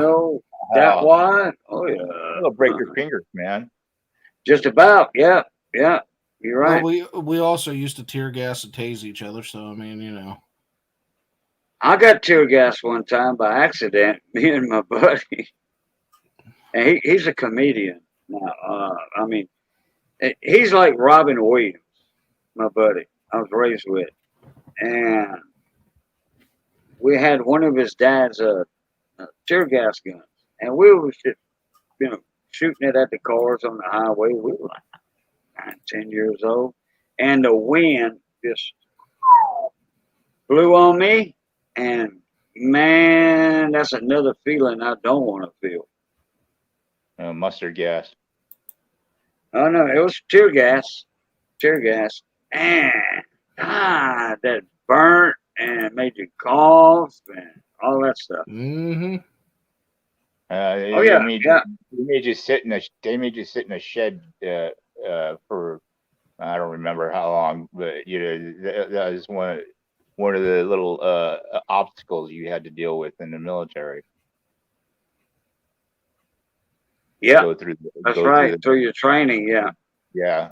that wide. Oh yeah, it'll break your fingers, man. Just about. Yeah, yeah. You're right. Well, we also used to tear gas and tase each other, so I mean, I got tear gas one time by accident, me and my buddy. And he's a comedian now. I mean, he's like Robin Williams, my buddy I was raised with. And we had one of his dad's tear gas guns. And we were just, shooting it at the cars on the highway. We were like 9, 10 years old. And the wind just blew on me. And man, that's another feeling I don't want to feel. Mustard gas. Oh no, it was tear gas. Tear gas. And that burnt and made you cough and all that stuff. Mm-hmm. Oh yeah, They made you sit in a shed for I don't remember how long, but that was one of the little obstacles you had to deal with in the military. Yeah, that's right. Through your training, yeah. Yeah.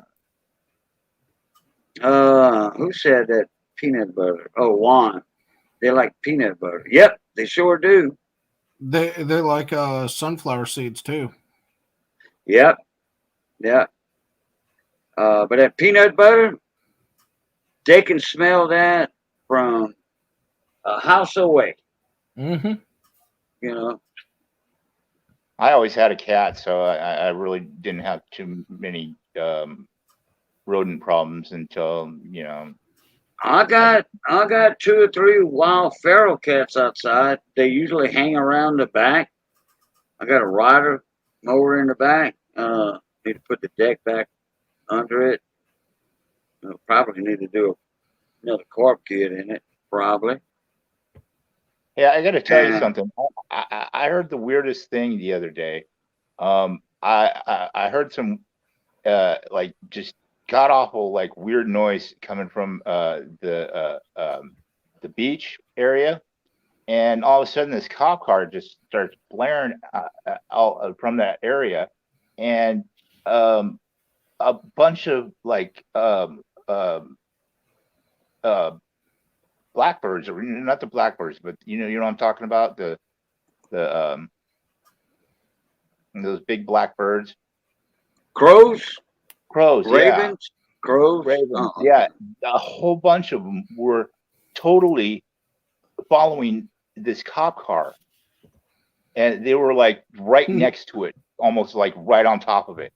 Who said that peanut butter? Oh, Juan. They like peanut butter. Yep, they sure do. They like sunflower seeds too. Yep. Yeah. But that peanut butter, they can smell that from a house away. Mm-hmm. I always had a cat, so I really didn't have too many rodent problems until I got 2 or 3 wild feral cats outside. They usually hang around the back. I got a rider mower in the back. Need to put the deck back under it. Probably need to do another carp kit in it. Probably. Yeah, I got to tell you something. I heard the weirdest thing the other day. I heard some like just god awful like weird noise coming from the beach area, and all of a sudden this cop car just starts blaring out from that area, and a bunch of like blackbirds, or not the blackbirds, but you know what I'm talking about, the those big black birds, crows, ravens, yeah. Crows, ravens, yeah, a whole bunch of them were totally following this cop car, and they were like right next to it, almost like right on top of it,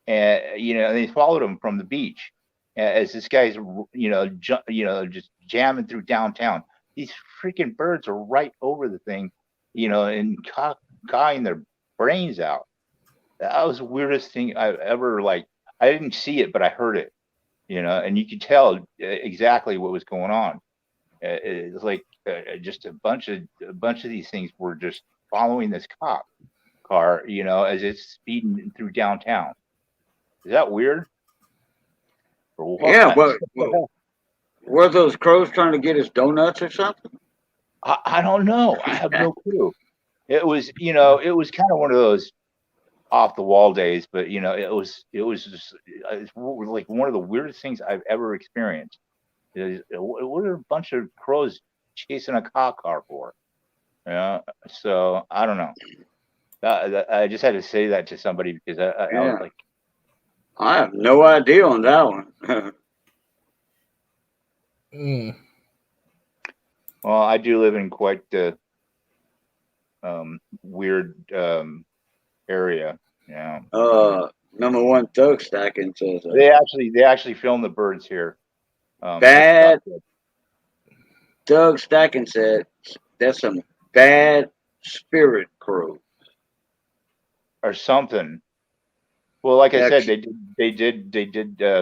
and they followed him from the beach as this guy's just jamming through downtown. These freaking birds are right over the thing, and cawing their brains out. That was the weirdest thing I've ever I didn't see it, but I heard it, and you could tell exactly what was going on. It was like just a bunch of these things were just following this cop car, as it's speeding through downtown. Is that weird? Or what? Yeah, but were those crows trying to get his donuts or something? I don't know. I have no clue. It was, it was kind of one of those off the wall days, but it was just it's like one of the weirdest things I've ever experienced. What are a bunch of crows chasing a cop car for? Yeah, so I don't know. I just had to say that to somebody because I Yeah. was like, I have no idea on that one. well, I do live in quite the weird area. Yeah. Number one thug stacking says They actually filmed the birds here. bad. Doug Stacking said there's some bad spirit crow. Or something. Well, like I Yeah, said, they did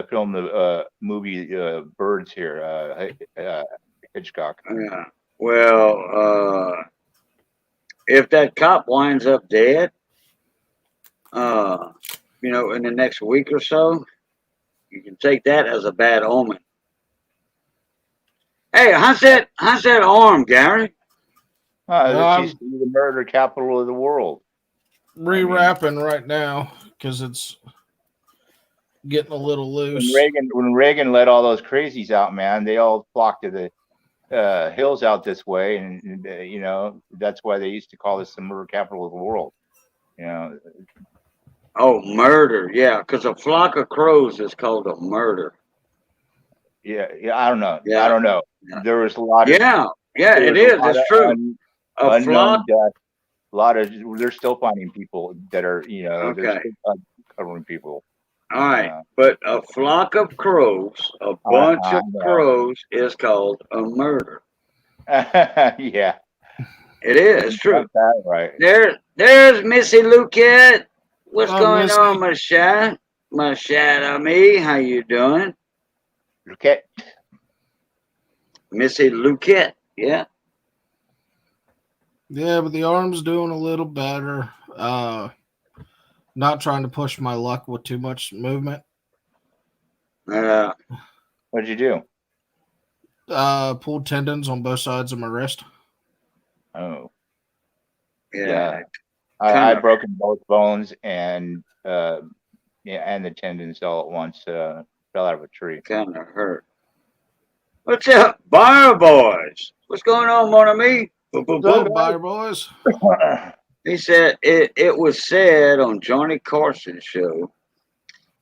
film the movie Birds here, Hitchcock. Yeah. Well, if that cop winds up dead, in the next week or so, you can take that as a bad omen. Hey, how's that arm, Gary? She's the murder capital of the world. Rewrapping right now because it's getting a little loose. When Reagan let all those crazies out, man, they all flocked to the hills out this way, and that's why they used to call this the murder capital of the world. Oh, murder, yeah, because a flock of crows is called a murder. Yeah, I don't know. Yeah. I don't know. There was a lot of it is. It's true. A flock. Death. A lot of they're still finding people that are Okay. they're still covering people. All right, but a flock of crows, a bunch of crows, is called a murder. Yeah, it is. It's true. That right. There's Missy Luquette. What's going on, Mashad? How you doing? Luquette. Missy Luquette. Yeah. Yeah, but the arm's doing a little better. Not trying to push my luck with too much movement. What did you do? Pulled tendons on both sides of my wrist. Oh. Yeah. I broken both bones and and the tendons all at once. Fell out of a tree. Kind of hurt. What's up, Bayou boys? What's going on, mon ami? Bayou boys. He said it was said on Johnny Carson's show,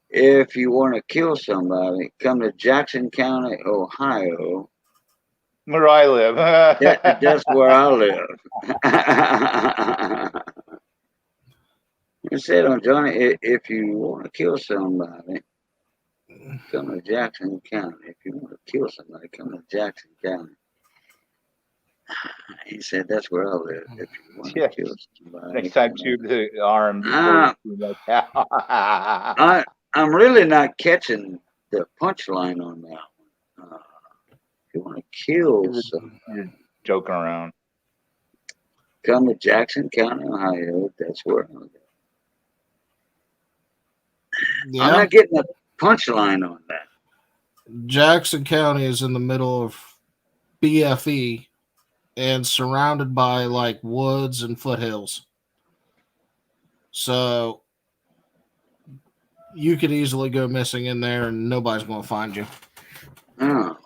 if you want to kill somebody, come to Jackson County, Ohio. Where I live. That's where I live. It said on Johnny, if you want to kill somebody, come to Jackson County. If you want to kill somebody, come to Jackson County. He said that's where I live. If you want to kill somebody. Next time, tube the arm. I'm really not catching the punchline on that one. If you want to kill somebody, you're joking around. Come to Jackson County, Ohio. That's where I live. Yeah. I'm not getting a punchline on that. Jackson County is in the middle of BFE and surrounded by like woods and foothills. So you could easily go missing in there and nobody's going to find you. Oh.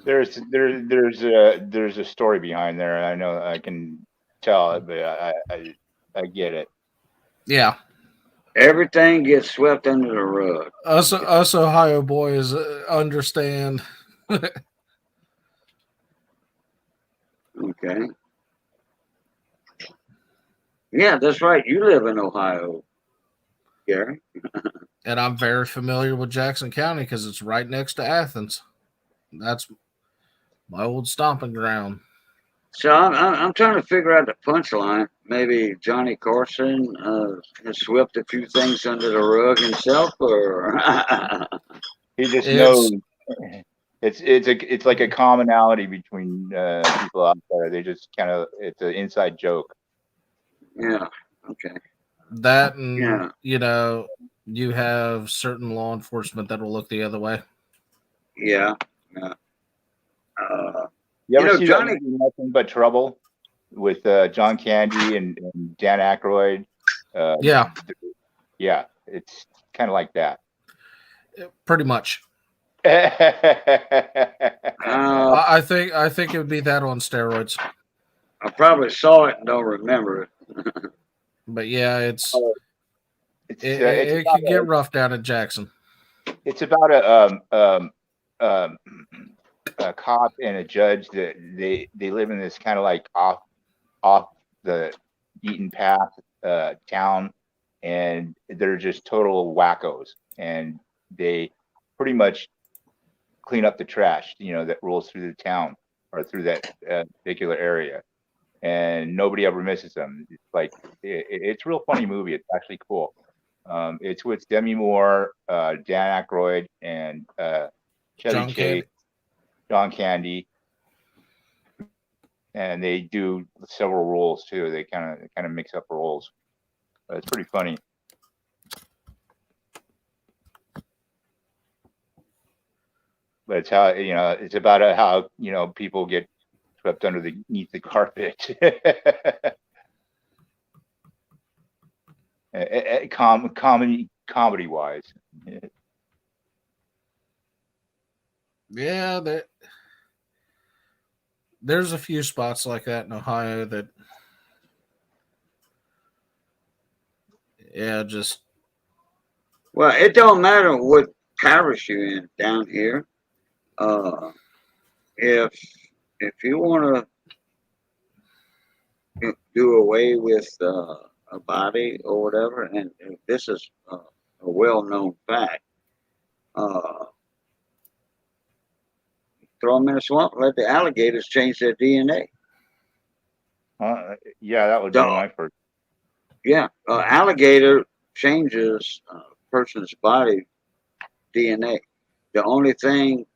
There's a story behind there. I know I can tell it, but I get it. Yeah. Everything gets swept under the rug. Us Ohio boys understand. Okay. Yeah, that's right. You live in Ohio, Gary. And I'm very familiar with Jackson County because it's right next to Athens. That's my old stomping ground. So I'm trying to figure out the punchline. Maybe Johnny Carson has swept a few things under the rug himself, or he just knows. It's like a commonality between people out there. They just it's an inside joke. Yeah. Okay. That and you have certain law enforcement that will look the other way. Yeah. Yeah. You ever see Johnny. that movie Nothing But Trouble with John Candy and Dan Aykroyd? Yeah, Yeah, it's kind of like that. pretty much. Uh, I think it would be that on steroids. I probably saw it and don't remember it. But yeah, it's it's it about could get rough down in Jackson. it's about a cop and a judge that they live in this kind of like off the beaten path town, and they're just total wackos, and they pretty much clean up the trash, that rolls through the town or through that particular area, and nobody ever misses them. It's like it's a real funny movie. It's actually cool. It's with Demi Moore, Dan Aykroyd, and Chevy John Chase, Candy. John Candy, and they do several roles too. They kind of mix up roles. But it's pretty funny. But it's how it's about how people get swept underneath the carpet. Comedy wise. Yeah, there's a few spots like that in Ohio that, yeah, just. Well, it don't matter what parish you're in down here. If you want to do away with a body or whatever, and this is a well-known fact, throw them in a swamp, let the alligators change their DNA. Yeah, that would be my first. Yeah, alligator changes a person's body DNA. The only thing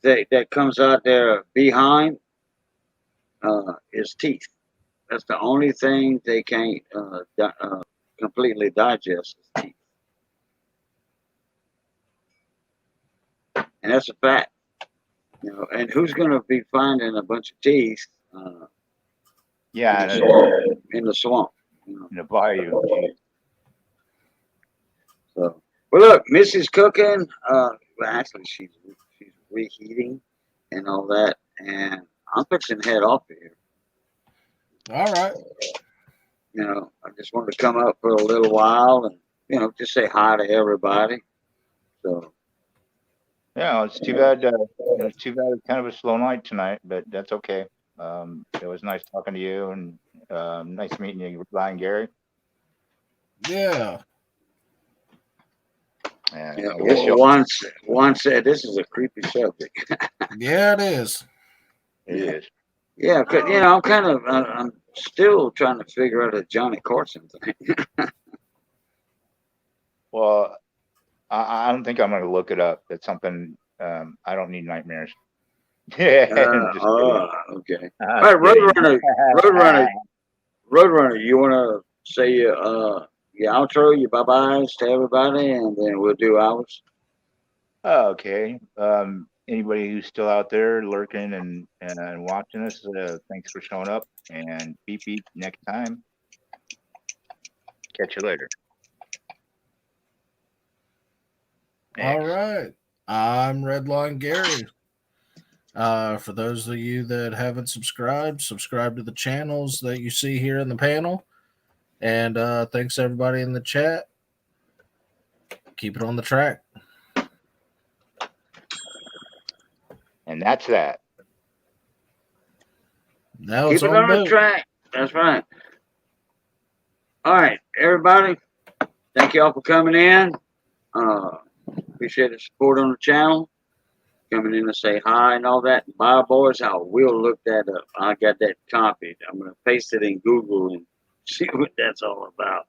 that comes out there behind is teeth. That's the only thing they can't completely digest is teeth. And that's a fact. And who's going to be finding a bunch of teeth Yeah, in the swamp? In the bayou. So, well, look, Missy's cooking. Well, actually, she's reheating and all that, and I'm fixing to head off of here. All right. I just wanted to come up for a little while and just say hi to everybody. So. Yeah, it's too bad. It's too bad. It's kind of a slow night tonight, but that's okay. It was nice talking to you, and nice meeting you, Ryan Gary. Yeah. And Juan said this is a creepy subject. Yeah, it is. It is. Yeah, because I'm kind of I'm still trying to figure out a Johnny Carson thing. Well, I don't think I'm going to look it up. That's something I don't need nightmares. Okay. All right, Roadrunner. You want to say your outro, your bye byes to everybody, and then we'll do ours. Okay. Anybody who's still out there lurking and watching us, thanks for showing up. And beep beep next time. Catch you later. Next. All right. I'm Redline Gary. For those of you that haven't subscribed, subscribe to the channels that you see here in the panel. And thanks everybody in the chat. Keep it on the track. And that's that. Now Keep it on the track. That's right. All right, everybody. Thank you all for coming in. Appreciate the support on the channel. Coming in to say hi and all that. Bye, boys. I will look that up. I got that copied. I'm going to paste it in Google and see what that's all about.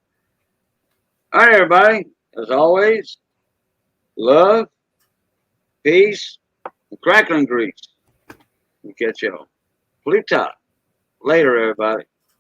All right, everybody. As always, love, peace, and crackling grease. We'll catch y'all. Flip top. Later, everybody.